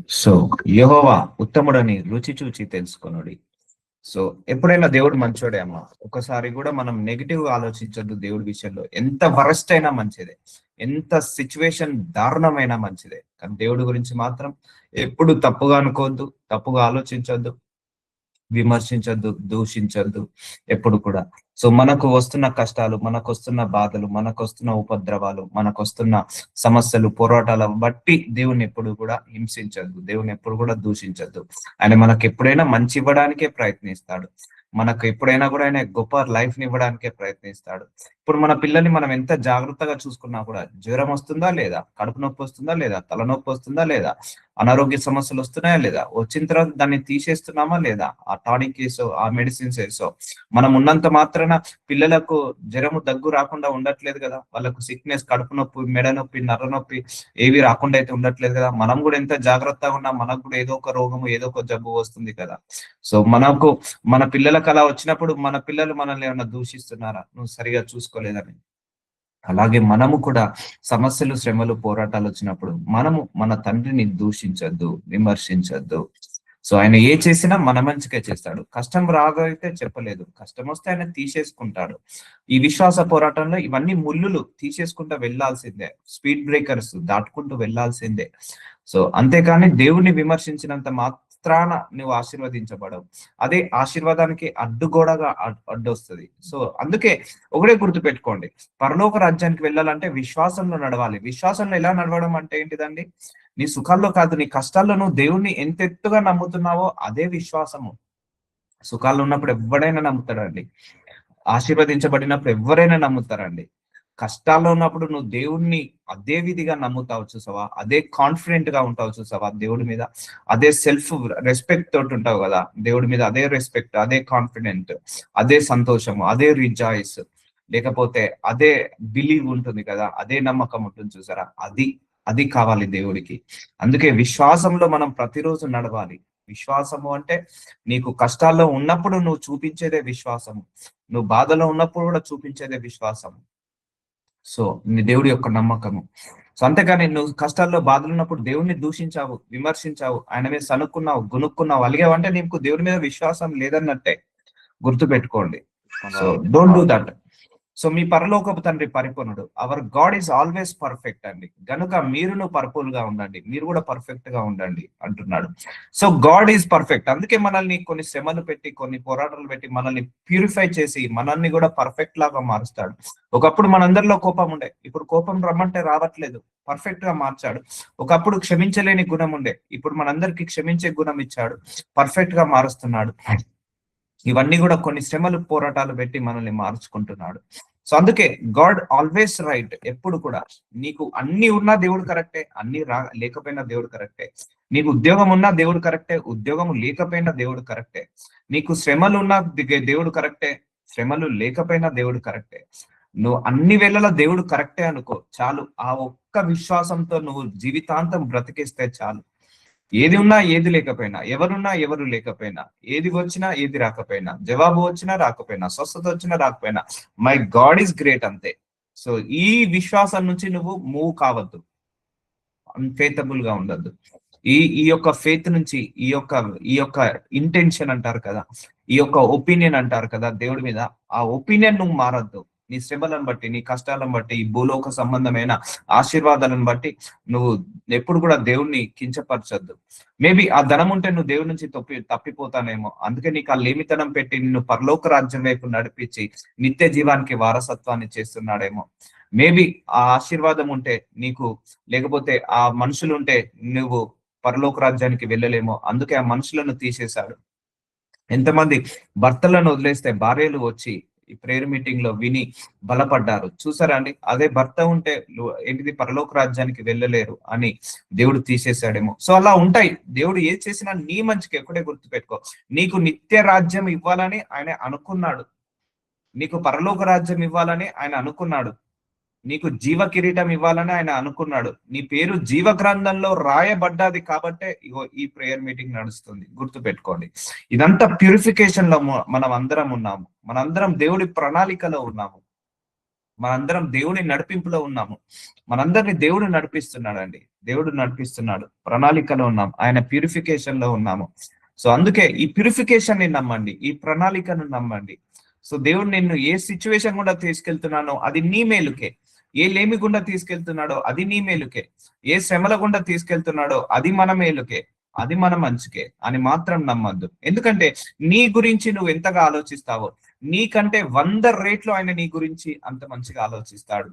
So యెహోవా ఉత్తముడని రుచి చూచి తెలుసుకొనుడి. So ఎప్పుడైనా దేవుడు మంచోడే అమ్మా. ఒకసారి కూడా మనం నెగిటివ్ ఆలోచించొద్దు దేవుడి విషయంలో. ఎంత వరస్ట్ అయినా మంచిదే, ఎంత సిచ్యువేషన్ దారుణమైనా మంచిదే, కానీ దేవుడి గురించి మాత్రం ఎప్పుడు తప్పుగా అనుకోవద్దు, తప్పుగా ఆలోచించొద్దు, విమర్శించొద్దు, దూషించొద్దు ఎప్పుడు కూడా. సో మనకు వస్తున్న కష్టాలు, మనకు వస్తున్న బాధలు, మనకు వస్తున్న ఉపద్రవాలు, మనకు వస్తున్న సమస్యలు, పోరాటాల బట్టి దేవుని ఎప్పుడు కూడా హింసించొద్దు, దేవుని ఎప్పుడు కూడా దూషించొద్దు. ఆయన మనకు ఎప్పుడైనా మంచి ఇవ్వడానికే ప్రయత్నిస్తాడు. మనకు ఎప్పుడైనా కూడా ఆయన గొప్ప లైఫ్ ని ఇవ్వడానికే ప్రయత్నిస్తాడు. ఇప్పుడు మన పిల్లల్ని మనం ఎంత జాగ్రత్తగా చూసుకున్నా కూడా జ్వరం వస్తుందా లేదా, కడుపు నొప్పి వస్తుందా లేదా, తలనొప్పి వస్తుందా లేదా, అనారోగ్య సమస్యలు వస్తున్నాయా లేదా, వచ్చిన తర్వాత దాన్ని తీసేస్తున్నామా లేదా, ఆ టానిక్ వేసో ఆ మెడిసిన్స్ వేసో. మనం ఉన్నంత మాత్రాన పిల్లలకు జ్వరము దగ్గు రాకుండా ఉండట్లేదు కదా, వాళ్ళకు సిక్నెస్, కడుపు నొప్పి, మెడ నొప్పి, నర్ర నొప్పి ఏవి రాకుండా అయితే ఉండట్లేదు కదా. మనం కూడా ఎంత జాగ్రత్తగా ఉన్నా మనకు కూడా ఏదో ఒక రోగము, ఏదో ఒక జబ్బు వస్తుంది కదా. సో మనకు మన పిల్లలకు అలా వచ్చినప్పుడు మన పిల్లలు మనల్ని ఏమన్నా దూషిస్తున్నారా, నువ్వు సరిగా చూసుకోలేదని? అలాగే మనము కూడా సమస్యలు, శ్రమలు, పోరాటాలు వచ్చినప్పుడు మనము మన తండ్రిని దూషించొద్దు, విమర్శించొద్దు. సో ఆయన ఏ చేసినా మన మంచిగా చేస్తాడు. కష్టం రాగైతే చెప్పలేదు, కష్టం వస్తే ఆయన తీసేసుకుంటాడు. ఈ విశ్వాస పోరాటంలో ఇవన్నీ ముళ్ళులు తీసేసుకుంటూ వెళ్లాల్సిందే, స్పీడ్ బ్రేకర్స్ దాటుకుంటూ వెళ్లాల్సిందే. సో అంతేకాని దేవుణ్ణి విమర్శించినంత మాత్రాన నువ్వు ఆశీర్వదించబడవు. అదే ఆశీర్వాదానికి అడ్డుగోడగా అడ్డొస్తుంది. సో అందుకే ఒకటే గుర్తు పెట్టుకోండి, పరలోక రాజ్యానికి వెళ్ళాలంటే విశ్వాసంలో నడవాలి. విశ్వాసంలో ఎలా నడవడం అంటే ఏంటిదండి? నీ సుఖాల్లో కాదు, నీ కష్టాల్లో నువ్వు దేవుణ్ణి ఎంత ఎత్తుగా నమ్ముతున్నావో అదే విశ్వాసము. సుఖాల్లో ఉన్నప్పుడు ఎవడైనా నమ్ముతాడండి, ఆశీర్వదించబడినప్పుడు ఎవరైనా నమ్ముతారండి. కష్టాల్లో ఉన్నప్పుడు నువ్వు దేవుణ్ణి అదే విధిగా నమ్ముతావు చూసావా, అదే కాన్ఫిడెంట్ గా ఉంటావు చూసావా దేవుడి మీద, అదే సెల్ఫ్ రెస్పెక్ట్ తోటి ఉంటావు కదా దేవుడి మీద, అదే రెస్పెక్ట్, అదే కాన్ఫిడెంట్, అదే సంతోషము, అదే రిజాయిస్, లేకపోతే అదే బిలీవ్ ఉంటుంది కదా, అదే నమ్మకం ఉంటుంది చూసారా, అది అది కావాలి దేవుడికి. అందుకే విశ్వాసంలో మనం ప్రతిరోజు నడవాలి. విశ్వాసము అంటే నీకు కష్టాల్లో ఉన్నప్పుడు నువ్వు చూపించేదే విశ్వాసము, నువ్వు బాధలో ఉన్నప్పుడు కూడా చూపించేదే విశ్వాసము. సో నీ దేవుడి యొక్క నమ్మకము. సో అంతేగాని నువ్వు కష్టాల్లో బాధలు ఉన్నప్పుడు దేవుడిని దూషించావు, విమర్శించావు, ఆయన మీద సనుక్కున్నావు, గునుక్కున్నావు, అలిగావంటే నీకు దేవుడి మీద విశ్వాసం లేదన్నట్టే. గుర్తు పెట్టుకోండి. So don't do that. So మీ పరలోకపు తండ్రి పరిపూర్ణుడు, our God is always perfect అండి. గనుక మీరును పర్పుల్ గా ఉండండి, మీరు కూడా పర్ఫెక్ట్ గా ఉండండి అంటున్నాడు. So God is perfect. అందుకే మనల్ని కొన్ని శ్రమలు పెట్టి, కొన్ని పోరాటాలు పెట్టి మనల్ని ప్యూరిఫై చేసి మనల్ని కూడా పర్ఫెక్ట్ లాగా మారుస్తాడు. ఒకప్పుడు మనందరిలో కోపం ఉండే, ఇప్పుడు కోపం రమ్మంటే రావట్లేదు, పర్ఫెక్ట్ గా మార్చాడు. ఒకప్పుడు క్షమించలేని గుణం ఉండే, ఇప్పుడు మనందరికి క్షమించే గుణం ఇచ్చాడు, పర్ఫెక్ట్ గా మారుస్తున్నాడు. ఇవన్నీ కూడా కొన్ని శ్రమలు, పోరాటాలు పెట్టి మనల్ని మార్చుకుంటున్నాడు. సో అందుకే గాడ్ ఆల్వేస్ రైట్. ఎప్పుడు కూడా నీకు అన్ని ఉన్నా దేవుడు కరెక్టే, అన్ని లేకపోయినా దేవుడు కరెక్టే. నీకు ఉద్యోగం ఉన్నా దేవుడు కరెక్టే, ఉద్యోగం లేకపోయినా దేవుడు కరెక్టే. నీకు శ్రమలు ఉన్నా దేవుడు కరెక్టే, శ్రమలు లేకపోయినా దేవుడు కరెక్టే. నువ్వు అన్ని వేళలా దేవుడు కరెక్టే అనుకో చాలు. ఆ ఒక్క విశ్వాసంతో నువ్వు జీవితాంతం బ్రతికేస్తే చాలు. ఏది ఉన్నా ఏది లేకపోయినా, ఎవరున్నా ఎవరు లేకపోయినా, ఏది వచ్చినా ఏది రాకపోయినా, జవాబు వచ్చినా రాకపోయినా, స్వస్థత వచ్చినా రాకపోయినా, మై గాడ్ ఈస్ గ్రేట్ అంతే. సో ఈ విశ్వాసం నుంచి నువ్వు మూవ్ కావద్దు, అన్ఫేతబుల్ గా ఉండద్దు. ఈ ఈ యొక్క ఫేత్ నుంచి, ఈ యొక్క ఇంటెన్షన్ అంటారు కదా, ఈ యొక్క ఒపీనియన్ అంటారు కదా దేవుడి మీద, ఆ ఒపీనియన్ నువ్వు మారద్దు. నీ శ్రమలను బట్టి, నీ కష్టాలను బట్టి, ఈ భూలోక సంబంధమైన ఆశీర్వాదాలను బట్టి నువ్వు ఎప్పుడు కూడా దేవుణ్ణి కించపరచొద్దు. మేబీ ఆ ధనం ఉంటే నువ్వు దేవుడి నుంచి తప్పిపోతానేమో, అందుకే నీకు ఆ లేమితనం పెట్టి నిన్ను పరలోక రాజ్యం వైపు నడిపించి నిత్య జీవానికి వారసత్వాన్ని చేస్తున్నాడేమో. మేబీ ఆ ఆశీర్వాదం ఉంటే నీకు, లేకపోతే ఆ మనుషులు ఉంటే నువ్వు పరలోక రాజ్యానికి వెళ్ళలేమో, అందుకే ఆ మనుషులను తీసేశాడు. ఎంతమంది భర్తలను వదిలేస్తే భార్యలు వచ్చి ఈ ప్రేయర్ మీటింగ్ లో విని బలపడ్డారు చూసారా అండి. అదే భర్త ఉంటే ఏంటిది, పరలోక రాజ్యానికి వెళ్ళలేరు అని దేవుడు తీసేశాడేమో. సో అలా ఉంటాయి. దేవుడు ఏది చేసినా నీ మంచికి. ఎక్కడే గుర్తు పెట్టుకో, నీకు నిత్య రాజ్యం ఇవ్వాలని ఆయన అనుకున్నాడు, నీకు పరలోక రాజ్యం ఇవ్వాలని ఆయన అనుకున్నాడు, నీకు జీవ కిరీటం ఇవ్వాలని ఆయన అనుకున్నాడు. నీ పేరు జీవ గ్రంథంలో రాయబడ్డది కాబట్టే ఇగో ఈ ప్రేయర్ మీటింగ్ నడుస్తుంది. గుర్తు పెట్టుకోండి. ఇదంతా ప్యూరిఫికేషన్ లో మనం అందరం ఉన్నాము, మనందరం దేవుడి ప్రణాళికలో ఉన్నాము, మనందరం దేవుని నడిపింపులో ఉన్నాము, మనందరినీ దేవుడు నడిపిస్తున్నాడండి. దేవుడు నడిపిస్తున్నాడు, ప్రణాళికలో ఉన్నాం, ఆయన ప్యూరిఫికేషన్ లో ఉన్నాము. సో అందుకే ఈ ప్యూరిఫికేషన్ ని నమ్మండి, ఈ ప్రణాళికను నమ్మండి. సో దేవుడు నిన్ను ఏ సిచ్యువేషన్ గుండా తీసుకెళ్తున్నానో అది నీ మేలుకే, ఏ లేమి గుండా తీసుకెళ్తున్నాడో అది నీ మేలుకే, ఏ శ్రమల గుండా తీసుకెళ్తున్నాడో అది మన మేలుకే, అది మన మంచికే అని మాత్రం నమ్మద్దు. ఎందుకంటే నీ గురించి నువ్వు ఎంతగా ఆలోచిస్తావో నీకంటే 100 రెట్లు ఆయన నీ గురించి అంత మంచిగా ఆలోచిస్తాడు.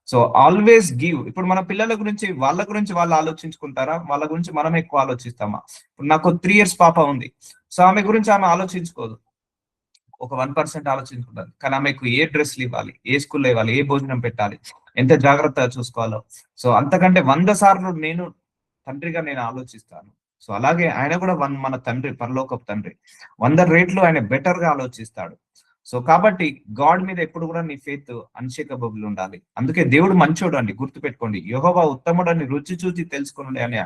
So always give. ఇప్పుడు మన పిల్లల గురించి వాళ్ళ గురించి వాళ్ళు ఆలోచించుకుంటారా, వాళ్ళ గురించి మనం ఎక్కువ ఆలోచిస్తామా? ఇప్పుడు నాకు 3 years పాప ఉంది. సో ఆమె గురించి ఆమె ఆలోచించుకోదు, ఒక 1% ఆలోచించుకుంటారు. కానీ ఆమెకు ఏ డ్రెస్లు ఇవ్వాలి, ఏ స్కూల్లో ఇవ్వాలి, ఏ భోజనం పెట్టాలి, ఎంత జాగ్రత్తగా చూసుకోవాలో, సో అంతకంటే 100 సార్లు తండ్రిగా నేను ఆలోచిస్తాను. సో అలాగే ఆయన కూడా మన తండ్రి, పరలోకపు తండ్రి, 100 రెట్లు ఆయన బెటర్ గా ఆలోచిస్తాడు. సో కాబట్టి గాడ్ మీద ఎప్పుడు కూడా నీ ఫెయిత్ అన్షేకబుల్ ఉండాలి. అందుకే దేవుడు మంచోడు అండి, గుర్తు పెట్టుకోండి. యెహోవా ఉత్తముడు అని రుచి చూచి తెలుసుకోండి అని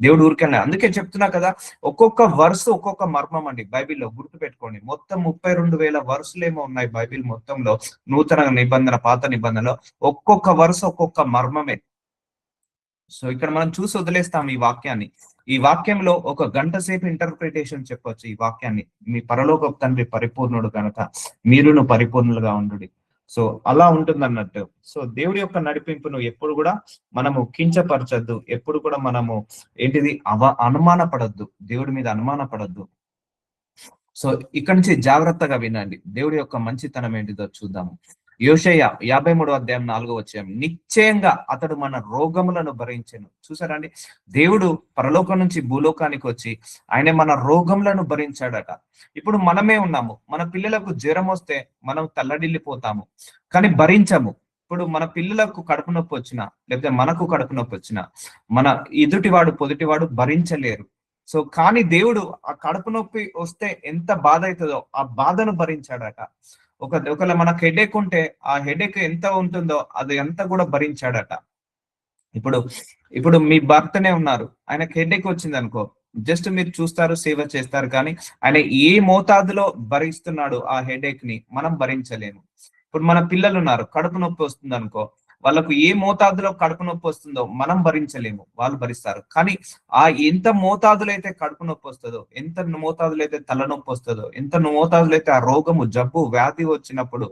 దేవుడు ఊరికెళ్ళి. అందుకే చెప్తున్నా కదా, ఒక్కొక్క వర్స్ ఒక్కొక్క మర్మం అండి బైబిల్లో, గుర్తు పెట్టుకోండి. మొత్తం 32,000 వర్సులు ఏమో ఉన్నాయి బైబిల్ మొత్తంలో, నూతన నిబంధన పాత నిబంధనలో. ఒక్కొక్క వర్స్ ఒక్కొక్క మర్మమే. సో ఇక్కడ మనం చూసి వదిలేస్తాం ఈ వాక్యాన్ని. ఈ వాక్యంలో 1 గంట సేపు ఇంటర్ప్రిటేషన్ చెప్పొచ్చు ఈ వాక్యాన్ని. మీ పరలోకపు తండ్రి పరిపూర్ణుడు కనుక మీరును పరిపూర్ణులుగా ఉండుడి. సో అలా ఉంటుంది అన్నట్టు. సో దేవుడి యొక్క నడిపింపును ఎప్పుడు కూడా మనము కించపరచద్దు, ఎప్పుడు కూడా మనము అనుమాన పడద్దు, దేవుడి మీద అనుమాన పడద్దు. సో ఇక్కడ నుంచి జాగ్రత్తగా వినండి, దేవుడి యొక్క మంచితనం ఏంటిదో చూద్దాము. యోషయ 53:4 నిశ్చయంగా అతడు మన రోగములను భరించెను. చూసారండి, దేవుడు పరలోకం నుంచి భూలోకానికి వచ్చి ఆయన మన రోగములను భరించాడట. ఇప్పుడు మనమే ఉన్నాము, మన పిల్లలకు జ్వరం వస్తే మనం తల్లడిల్లిపోతాము, కానీ భరించము. ఇప్పుడు మన పిల్లలకు కడుపు నొప్పి వచ్చినా, లేకపోతే మనకు కడుపు నొప్పి వచ్చినా, మన ఎదుటివాడు పొదుటివాడు భరించలేరు. సో కానీ దేవుడు ఆ కడుపు నొప్పి వస్తే ఎంత బాధ అవుతుందో ఆ బాధను భరించాడట. ఒకవేళ మనకు హెడేక్ ఉంటే ఆ హెడేక్ ఎంత ఉంటుందో అది ఎంత కూడా భరించాడట. ఇప్పుడు మీ భర్తనే ఉన్నారు, ఆయనకు హెడేక్ వచ్చింది అనుకో, జస్ట్ మీరు చూస్తారు, సేవ చేస్తారు, కానీ ఆయన ఏ మోతాదులో భరిస్తున్నాడు ఆ హెడేక్ ని మనం భరించలేము. ఇప్పుడు మన పిల్లలు ఉన్నారు, కడుపు నొప్పి వస్తుంది అనుకో, వాళ్ళకు ఏ మోతాదులో కడుపు నొప్పి వస్తుందో మనం భరించలేము, వాళ్ళు భరిస్తారు. కానీ ఆ ఎంత మోతాదులో అయితే కడుపు నొప్పి వస్తుందో, ఎంత మోతాదులో అయితే తలనొప్పి వస్తుందో, ఎంత మోతాదులో అయితే ఆ రోగము, జబ్బు, వ్యాధి వచ్చినప్పుడు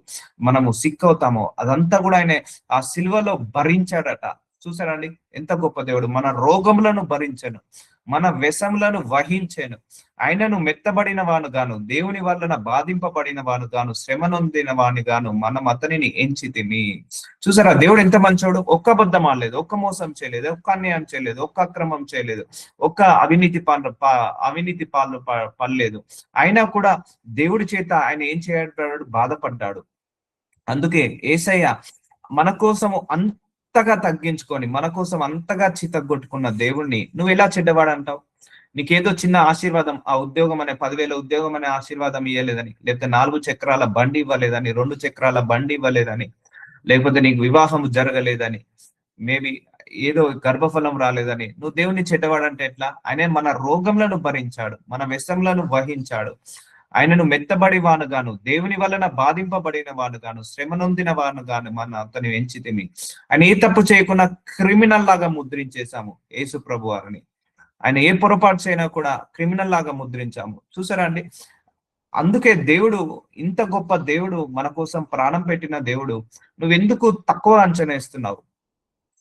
మనము సిక్ అవుతామో, అదంతా కూడా ఆయన ఆ సిలువలో భరించాడట. చూసారండి ఎంత గొప్ప దేవుడు. మన రోగములను భరించను, మన వ్యసములను వహించాను. ఆయనను మెత్తబడిన వాను గాను, దేవుని వలన బాధింపబడిన వాను గాను, శ్రమ నొందిన వాని గాను మనం అతనిని ఎంచితిమి. చూసారా దేవుడు ఎంత మంచోడు. ఒక్క అబద్ధం ఆడలేదు, ఒక్క మోసం చేయలేదు, ఒక్క అన్యాయం చేయలేదు, ఒక్క అక్రమం చేయలేదు, ఒక్క అవినీతి పాలు పడలేదు. అయినా కూడా దేవుడి చేత ఆయన ఏం చేయబడ్డాడు, బాధపడ్డాడు. అందుకే యేసయ్య మన కోసము అంతగా తగ్గించుకొని, మన కోసం అంతగా చితగొట్టుకున్న దేవుణ్ణి నువ్వు ఎలా చెడ్డవాడు అంటావు? నీకేదో చిన్న ఆశీర్వాదం, ఆ ఉద్యోగం అనే 10,000 ఉద్యోగం అనే ఆశీర్వాదం ఇవ్వలేదని, లేకపోతే 4 చక్రాల బండి ఇవ్వలేదని, 2 చక్రాల బండి ఇవ్వలేదని, లేకపోతే నీకు వివాహం జరగలేదని, మేబీ ఏదో గర్భఫలం రాలేదని నువ్వు దేవుని చెడ్డవాడంటే ఎట్లా? ఆయన మన రోగములను భరించాడు, మన వ్యసములను వహించాడు. ఆయనను మెత్తబడి వాను గాను, దేవుని వలన బాధింపబడిన వాను గాను, శ్రమ నొందిన వాను గాను మన అతని ఎంచితిమి. ఆయన ఏ తప్పు చేయకుండా క్రిమినల్ లాగా ముద్రించేశాము యేసు ప్రభు వారిని. ఆయన ఏ పొరపాటు చేయనా కూడా క్రిమినల్ లాగా ముద్రించాము. చూసారా అండి? అందుకే దేవుడు, ఇంత గొప్ప దేవుడు, మన కోసం ప్రాణం పెట్టిన దేవుడు, నువ్వెందుకు తక్కువ అంచనా వేస్తున్నావు?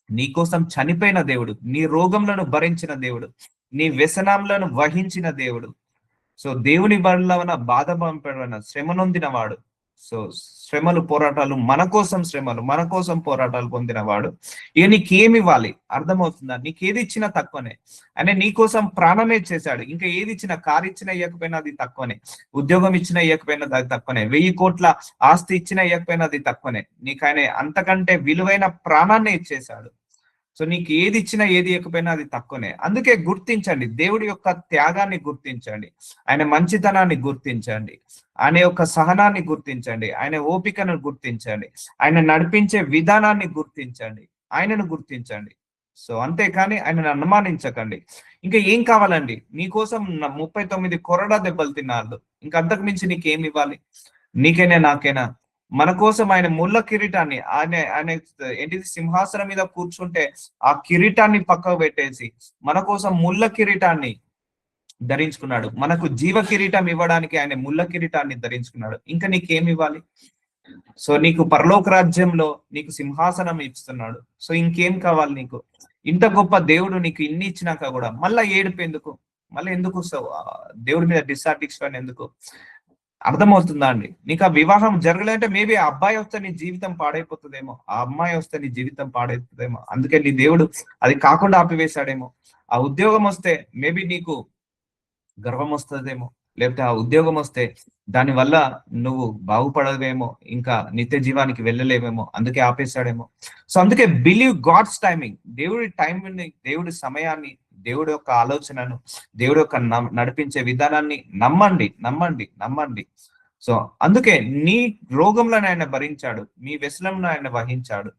నీ కోసం చనిపోయిన దేవుడు, నీ రోగములను భరించిన దేవుడు, నీ వ్యసనాలను వహించిన దేవుడు. సో దేవుని వలన బాధ పంపడిన, శ్రమ నొందిన వాడు. సో శ్రమలు, పోరాటాలు, మన కోసం పోరాటాలు పొందిన వాడు. ఇక నీకేమి ఇవ్వాలి? అర్థమవుతుందా? నీకేది ఇచ్చినా తక్కువనే. అంటే నీ కోసం ప్రాణమే చేశాడు. ఇంకా ఏది ఇచ్చినా, కారు ఇచ్చినా ఇవ్వకపోయినా అది తక్కువనే, ఉద్యోగం ఇచ్చినా ఇవ్వకపోయినా అది తక్కువనే, 1000 కోట్ల ఆస్తి ఇచ్చినా ఇవ్వకపోయినా అది తక్కువనే. నీకు ఆయన అంతకంటే విలువైన ప్రాణాన్ని ఇచ్చేశాడు. సో నీకు ఏది ఇచ్చినా ఏది ఇవ్వకపోయినా అది తక్కువనే. అందుకే గుర్తించండి, దేవుడి యొక్క త్యాగాన్ని గుర్తించండి, ఆయన మంచితనాన్ని గుర్తించండి, ఆయన యొక్క సహనాన్ని గుర్తించండి, ఆయన ఓపికను గుర్తించండి, ఆయన నడిపించే విధానాన్ని గుర్తించండి, ఆయనను గుర్తించండి. సో అంతేకాని ఆయనను అనుమానించకండి. ఇంకా ఏం కావాలండి? నీకోసం 39 కొరడా దెబ్బలు తిన్నాడు, ఇంకా అంతకు మించి నీకేమి ఇవ్వాలి? నీకైనా నాకైనా మన కోసం ఆయన ముళ్ళ కిరీటాన్ని ఆయన ఏంటిది సింహాసనం మీద కూర్చుంటే ఆ కిరీటాన్ని పక్కకు పెట్టేసి మన కోసం ముళ్ళ కిరీటాన్ని ధరించుకున్నాడు. మనకు జీవ కిరీటం ఇవ్వడానికి ఆయన ముళ్ళ కిరీటాన్ని ధరించుకున్నాడు. ఇంకా నీకేమి ఇవ్వాలి? సో నీకు పరలోక రాజ్యంలో నీకు సింహాసనం ఇస్తున్నాడు. సో ఇంకేం కావాలి నీకు? ఇంత గొప్ప దేవుడు నీకు ఇన్ని ఇచ్చినాక కూడా మళ్ళా ఏడుపు ఎందుకు? మళ్ళీ ఎందుకు దేవుడి మీద డిస్సాటిస్ఫైడ్ ఎందుకు? అర్థమవుతుందా అండి? నీకు ఆ వివాహం జరగలేదంటే మేబీ ఆ అబ్బాయి వస్తే నీ జీవితం పాడైపోతుందేమో, ఆ అమ్మాయి వస్తే నీ జీవితం పాడైపోతుందేమో, అందుకే నీ దేవుడు అది కాకుండా ఆపివేశాడేమో. ఆ ఉద్యోగం వస్తే మేబీ నీకు గర్వం వస్తుందేమో, లేకపోతే ఆ ఉద్యోగం వస్తే దాని వల్ల నువ్వు బాగుపడవేమో, ఇంకా నిత్య జీవానికి వెళ్ళలేవేమో, అందుకే ఆపేశాడేమో. సో అందుకే బిలీవ్ గాడ్స్ టైమింగ్. దేవుడి టైంని, దేవుడి సమయాన్ని, దేవుడి యొక్క ఆలోచనను, దేవుడి యొక్క నడిపించే విధానాన్ని నమ్మండి, నమ్మండి, నమ్మండి. సో అందుకే నీ రోగంలో ఆయన భరించాడు, మీ వ్యసనంలో ఆయన వహించాడు.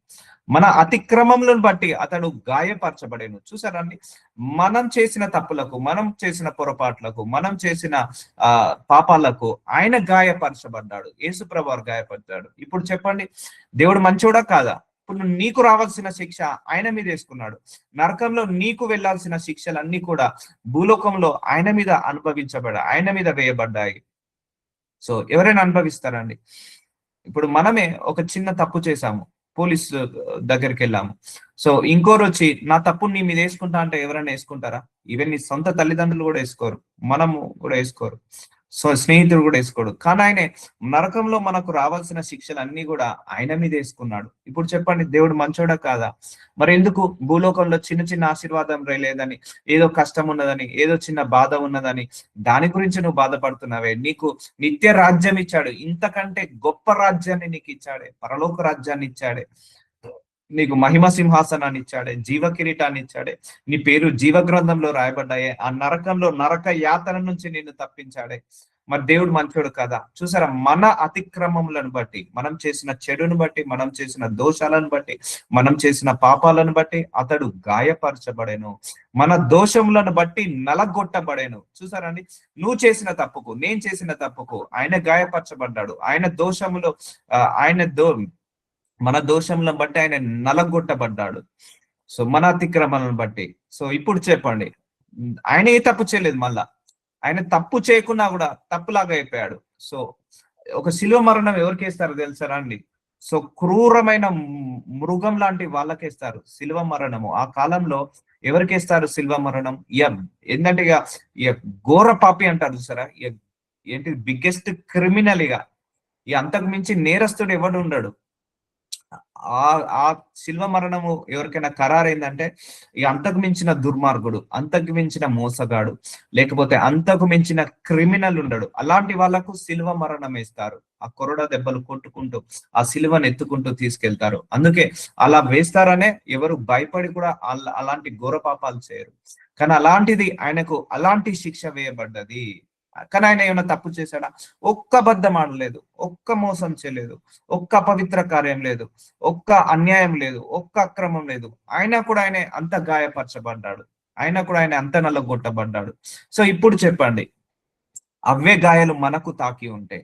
మన అతిక్రమములను బట్టి అతడు గాయపరచబడేను. చూసారండి, మనం చేసిన తప్పులకు, మనం చేసిన పొరపాట్లకు, మనం చేసిన పాపాలకు ఆయన గాయపరచబడ్డాడు. యేసుప్రభు వారు గాయపడ్డాడు. ఇప్పుడు చెప్పండి, దేవుడు మంచోడా కాదా? ఇప్పుడు నీకు రావాల్సిన శిక్ష ఆయన మీద వేసుకున్నాడు. నరకంలో నీకు వెళ్లాల్సిన శిక్షలన్నీ కూడా భూలోకంలో ఆయన మీద ఆయన మీద వేయబడ్డాయి. సో ఎవరైనా అనుభవిస్తారండి? ఇప్పుడు మనమే ఒక చిన్న తప్పు చేశాము, పోలీస్ దగ్గరికి వెళ్ళాము. సో ఇంకోరు వచ్చి నా తప్పు నీ మీద వేసుకుంటా అంటే ఎవరైనా వేసుకుంటారా? ఈవెన్ నీ సొంత తల్లిదండ్రులు కూడా వేసుకోరు, మనము కూడా వేసుకోరు, సో స్నేహితుడు కూడా వేసుకోడు. కానీ ఆయన నరకంలో మనకు రావాల్సిన శిక్షలు అన్ని కూడా ఆయన మీద వేసుకున్నాడు. ఇప్పుడు చెప్పండి, దేవుడు మంచోడా కాదా? మరి ఎందుకు భూలోకంలో చిన్న చిన్న ఆశీర్వాదం లేదని, ఏదో కష్టం ఉన్నదని, ఏదో చిన్న బాధ ఉన్నదని దాని గురించి నువ్వు బాధపడుతున్నావే? నీకు నిత్య రాజ్యం ఇచ్చాడు, ఇంతకంటే గొప్ప రాజ్యాన్ని నీకు ఇచ్చాడే, పరలోక రాజ్యాన్ని ఇచ్చాడే, నీకు మహిమ సింహాసనాన్ని ఇచ్చాడే, జీవ కిరీటాన్ని ఇచ్చాడే, నీ పేరు జీవ గ్రంథంలో రాయబడ్డాయే, ఆ నరకంలో నరక యాతన నుంచి నిన్ను తప్పించాడే. మరి దేవుడు మంచోడు కదా? చూసారా, మన అతిక్రమములను బట్టి, మనం చేసిన చెడును బట్టి, మనం చేసిన దోషాలను బట్టి, మనం చేసిన పాపాలను బట్టి అతడు గాయపరచబడేను, మన దోషములను బట్టి నలగొట్టబడేను. చూసారండి, నువ్వు చేసిన తప్పుకు, నేను చేసిన తప్పుకు ఆయన గాయపరచబడ్డాడు. ఆయన దోషములో మన దోషంలను బట్టి ఆయన నలగొట్టబడ్డాడు. సో మన అతిక్రమలను బట్టి. సో ఇప్పుడు చెప్పండి, ఆయన ఏ తప్పు చేయలేదు, మళ్ళా ఆయన తప్పు చేయకున్నా కూడా తప్పులాగా అయిపోయాడు. సో ఒక శిలువ మరణం ఎవరికి వేస్తారు తెలుసారా అండి? సో క్రూరమైన మృగం లాంటి వాళ్ళకేస్తారు శిలువ మరణము. ఆ కాలంలో ఎవరికేస్తారు శిలువ మరణం? ఏంటంటే ఇక ఘోర పాపి అంటారు చూసారా, ఏంటి బిగ్గెస్ట్ క్రిమినల్. ఇక అంతకు మించి నేరస్తుడు ఎవడు ఉండడు. ఆ శిల్వ మరణము ఎవరికైనా ఖరారైందంటే ఈ అంతకు మించిన దుర్మార్గుడు, అంతకు మించిన మోసగాడు, లేకపోతే అంతకు మించిన క్రిమినల్ ఉండడు. అలాంటి వాళ్ళకు శిల్వ మరణం వేస్తారు. ఆ కొరడ దెబ్బలు కొట్టుకుంటూ ఆ శిలువను ఎత్తుకుంటూ తీసుకెళ్తారు. అందుకే అలా వేస్తారనే ఎవరు భయపడి కూడా అలాంటి ఘోర పాపాలు చేయరు. కానీ అలాంటిది ఆయనకు అలాంటి శిక్ష వేయబడ్డది. కానీ ఆయన ఏమైనా తప్పు చేశాడా? ఒక్క అబద్ధం ఆడలేదు, ఒక్క మోసం చేయలేదు, ఒక్క అపవిత్ర కార్యం లేదు, ఒక్క అన్యాయం లేదు, ఒక్క అక్రమం లేదు. అయినా కూడా ఆయన అంత గాయపరచబడ్డాడు, అయినా కూడా ఆయన అంత నల్లగొట్టబడ్డాడు. సో ఇప్పుడు చెప్పండి, అవే గాయాలు మనకు తాకి ఉంటే,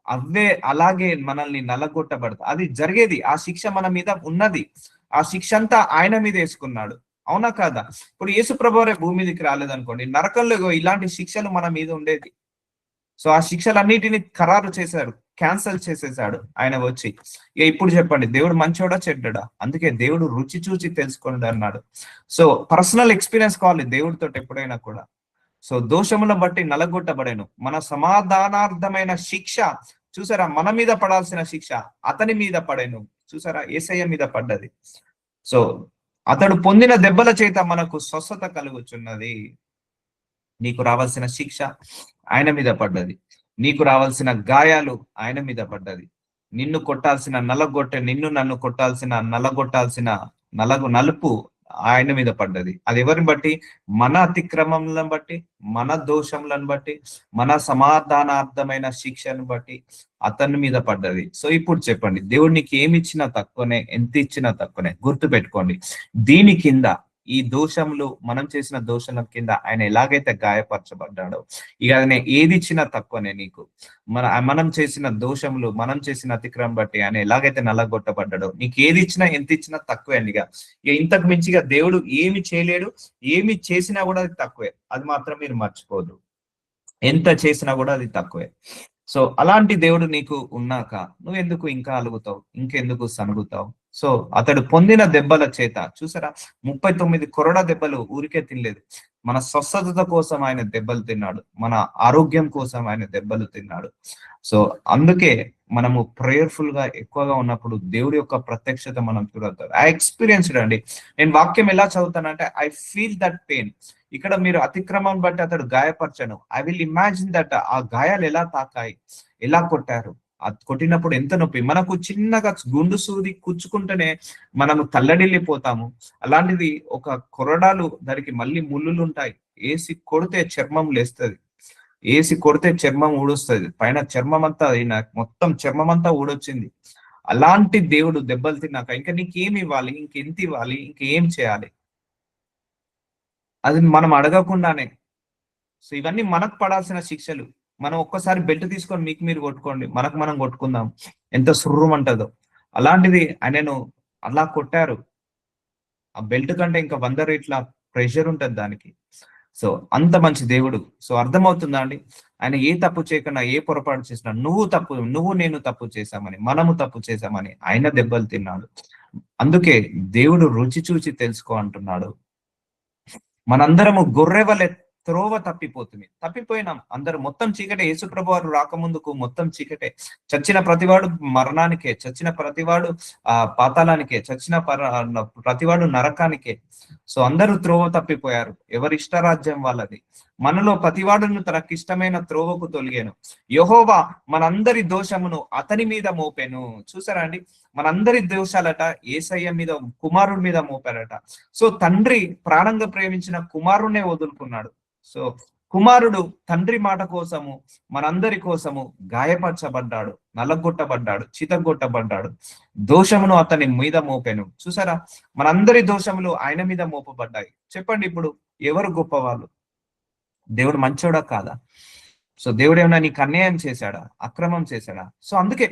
అవే అలాగే మనల్ని నల్లగొట్టబడతాయి. అది జరిగేది, ఆ శిక్ష మన మీద ఉన్నది, ఆ శిక్ష అంతా ఆయన మీద వేసుకున్నాడు. అవునా కాదా? ఇప్పుడు యేసుప్రభు భూమి మీదకి రాలేదనుకోండి, నరకంలో ఇలాంటి శిక్షలు మన మీద ఉండేది. సో ఆ శిక్షలన్నిటిని ఖరారు చేశాడు, క్యాన్సల్ చేసేసాడు ఆయన వచ్చి. ఇప్పుడు చెప్పండి, దేవుడు మంచోడా చెడ్డడా? అందుకే దేవుడు రుచి చూచి తెలుసుకోండి అన్నాడు. సో పర్సనల్ ఎక్స్పీరియన్స్ కావాలి దేవుడితో ఎప్పుడైనా కూడా. సో దోషములను బట్టి నలగొట్టబడేను, మన సమాధానార్థమైన శిక్ష, చూసారా, మన మీద పడాల్సిన శిక్ష అతని మీద పడేను. చూసారా, యేసయ్య మీద పడ్డది. సో అతడు పొందిన దెబ్బల చేత మనకు స్వస్థత కలుగుచున్నది. నీకు రావాల్సిన శిక్ష ఆయన మీద పడ్డది, నీకు రావాల్సిన గాయాలు ఆయన మీద పడ్డది, నిన్ను కొట్టాల్సిన నిన్ను నన్ను కొట్టాల్సిన నలుపు ఆయన మీద పడ్డది. అది ఎవరిని బట్టి? మన అతిక్రమములను బట్టి, మన దోషములను బట్టి, మన సమాధానార్థమైన శిక్షను బట్టి అతని మీద పడ్డది. సో ఇప్పుడు చెప్పండి, దేవుడు నీకు ఏమి ఇచ్చినా తక్కువనే, ఎంత ఇచ్చినా తక్కువనే. గుర్తు పెట్టుకోండి, దీని కింద ఈ దోషములు, మనం చేసిన దోషాల కింద ఆయన ఎలాగైతే గాయపరచబడ్డాడో, ఇక ఆయన ఏది ఇచ్చినా తక్కువనే నీకు. మనం చేసిన దోషములు, మనం చేసిన అతిక్రమం బట్టి ఆయన ఎలాగైతే నల్లగొట్టబడ్డాడో, నీకు ఏది ఇచ్చినా ఎంత ఇచ్చినా తక్కువే అండి. ఇక ఇంతకు మించిగా దేవుడు ఏమి చేయలేడు, ఏమి చేసినా కూడా అది తక్కువే. అది మాత్రం మీరు మర్చిపోదు. ఎంత చేసినా కూడా అది తక్కువే. సో అలాంటి దేవుడు నీకు ఉన్నాక నువ్వెందుకు ఇంకా అలుగుతావు, ఇంకెందుకు సనుగుతావు? సో అతడు పొందిన దెబ్బల చేత, చూసారా, 39 కొరడా దెబ్బలు ఊరికే తినలేదు. మన స్వస్థత కోసం ఆయన దెబ్బలు తిన్నాడు, మన ఆరోగ్యం కోసం ఆయన దెబ్బలు తిన్నాడు. సో అందుకే మనము ప్రేయర్ఫుల్ గా ఎక్కువగా ఉన్నప్పుడు దేవుడి యొక్క ప్రత్యక్షత మనం చూడతారు. ఐ ఎక్స్పీరియన్స్డ్ అండి. నేను వాక్యం ఎలా చదువుతానంటే ఐ ఫీల్ దట్ పెయిన్. ఇక్కడ మీరు అతిక్రమం బట్టి అతడు గాయపరచను, ఐ విల్ ఇమాజిన్ దట్ ఆ గాయాలు ఎలా తాకాయి, ఎలా కొట్టారు, అది కొట్టినప్పుడు ఎంత నొప్పి. మనకు చిన్నగా గుండు సూది కుచ్చుకుంటేనే మనము తల్లడిల్లిపోతాము. అలాంటిది ఒక కొరడాలు, దానికి మళ్ళీ ముళ్ళులు ఉంటాయి. ఏసి కొడితే చర్మం లేస్తుంది, ఏసి కొడితే చర్మం ఊడొస్తుంది, పైన చర్మం అంతా మొత్తం చర్మం అంతా ఊడొచ్చింది. అలాంటి దేవుడు దెబ్బలు తిన్నాక ఇంకా నీకేమి ఇవ్వాలి, ఇంకెంత ఇవ్వాలి, ఇంకేం చేయాలి? అది మనం అడగకుండానే. సో ఇవన్నీ మనకు పడాల్సిన శిక్షలు. మనం ఒక్కసారి బెల్ట్ తీసుకొని మీకు మీరు కొట్టుకోండి, మనకు మనం కొట్టుకుందాం, ఎంత సుర్రుమంటదో. అలాంటిది ఆయనను అలా కొట్టారు. ఆ బెల్ట్ కంటే ఇంకా 100 రెట్ల ప్రెషర్ ఉంటది దానికి. సో అంత మంచి దేవుడు. సో అర్థమవుతుందా అండి? ఆయన ఏ తప్పు చేయకుండా, ఏ పొరపాటు చేసినా, నువ్వు నేను తప్పు చేశామని, మనము తప్పు చేశామని ఆయన దెబ్బలు తిన్నాడు. అందుకే దేవుడు రుచి చూచి తెలుసుకో అంటున్నాడు. మనందరము గొర్రె వలె త్రోవ తప్పిపోయినాం అందరు. మొత్తం చీకటే. యేసుప్రభు వారు రాకముందుకు మొత్తం చీకటే. చచ్చిన ప్రతివాడు మరణానికే, చచ్చిన ప్రతివాడు పాతాళానికే, చచ్చిన ప్రతివాడు నరకానికే. సో అందరూ త్రోవ తప్పిపోయారు, ఎవరి ఇష్టరాజ్యం వాళ్ళది. మనలో ప్రతివాడును తనకిష్టమైన త్రోవకు తొలిగాను. యెహోవా మనందరి దోషమును అతని మీద మోపెను. చూసారా అండి? మనందరి దోషాలట యేసయ్య మీద, కుమారుడి మీద మోపారట. సో తండ్రి ప్రాణంగా ప్రేమించిన కుమారుణ్ణే వదులుకున్నాడు. సో కుమారుడు తండ్రి మాట కోసము, మనందరి కోసము గాయపరచబడ్డాడు, నలగొట్టబడ్డాడు, చితగొట్టబడ్డాడు. దోషమును అతని మీద మోపెను. చూసారా, మనందరి దోషములు ఆయన మీద మోపబడ్డాయి. చెప్పండి, ఇప్పుడు ఎవరు గొప్పవాళ్ళు? దేవుడు మంచోడా కాదా? సో దేవుడు ఏమైనా నీకు అన్యాయం చేశాడా, అక్రమం చేశాడా? సో అందుకే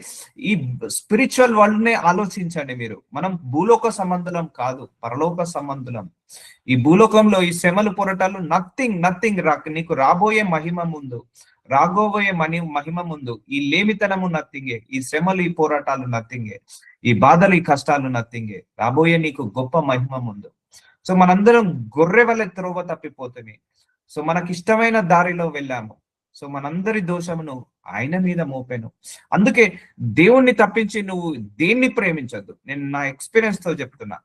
ఈ స్పిరిచువల్ వరల్డ్ నే ఆలోచించండి మీరు. మనం భూలోక సంబంధులం కాదు, పరలోక సంబంధులం. ఈ భూలోకంలో ఈ శ్రమలు పోరాటాలు నథింగ్ నీకు రాబోయే మహిమ ముందు ఈ లేమితనము నథింగే, ఈ శ్రమలు, ఈ పోరాటాలు నథింగే, ఈ బాధలు, ఈ కష్టాలు నథింగే. రాబోయే నీకు గొప్ప మహిమ ముందు. సో మనందరం గొర్రె వలె త్రోవ తప్పిపోతుంది. సో మనకిష్టమైన దారిలో వెళ్ళాము. సో మనందరి దోషమును ఆయన మీద మోపాను. అందుకే దేవుణ్ణి తప్పించి నువ్వు దేన్ని ప్రేమించద్దు. నేను నా ఎక్స్పీరియన్స్ తో చెప్తున్నా,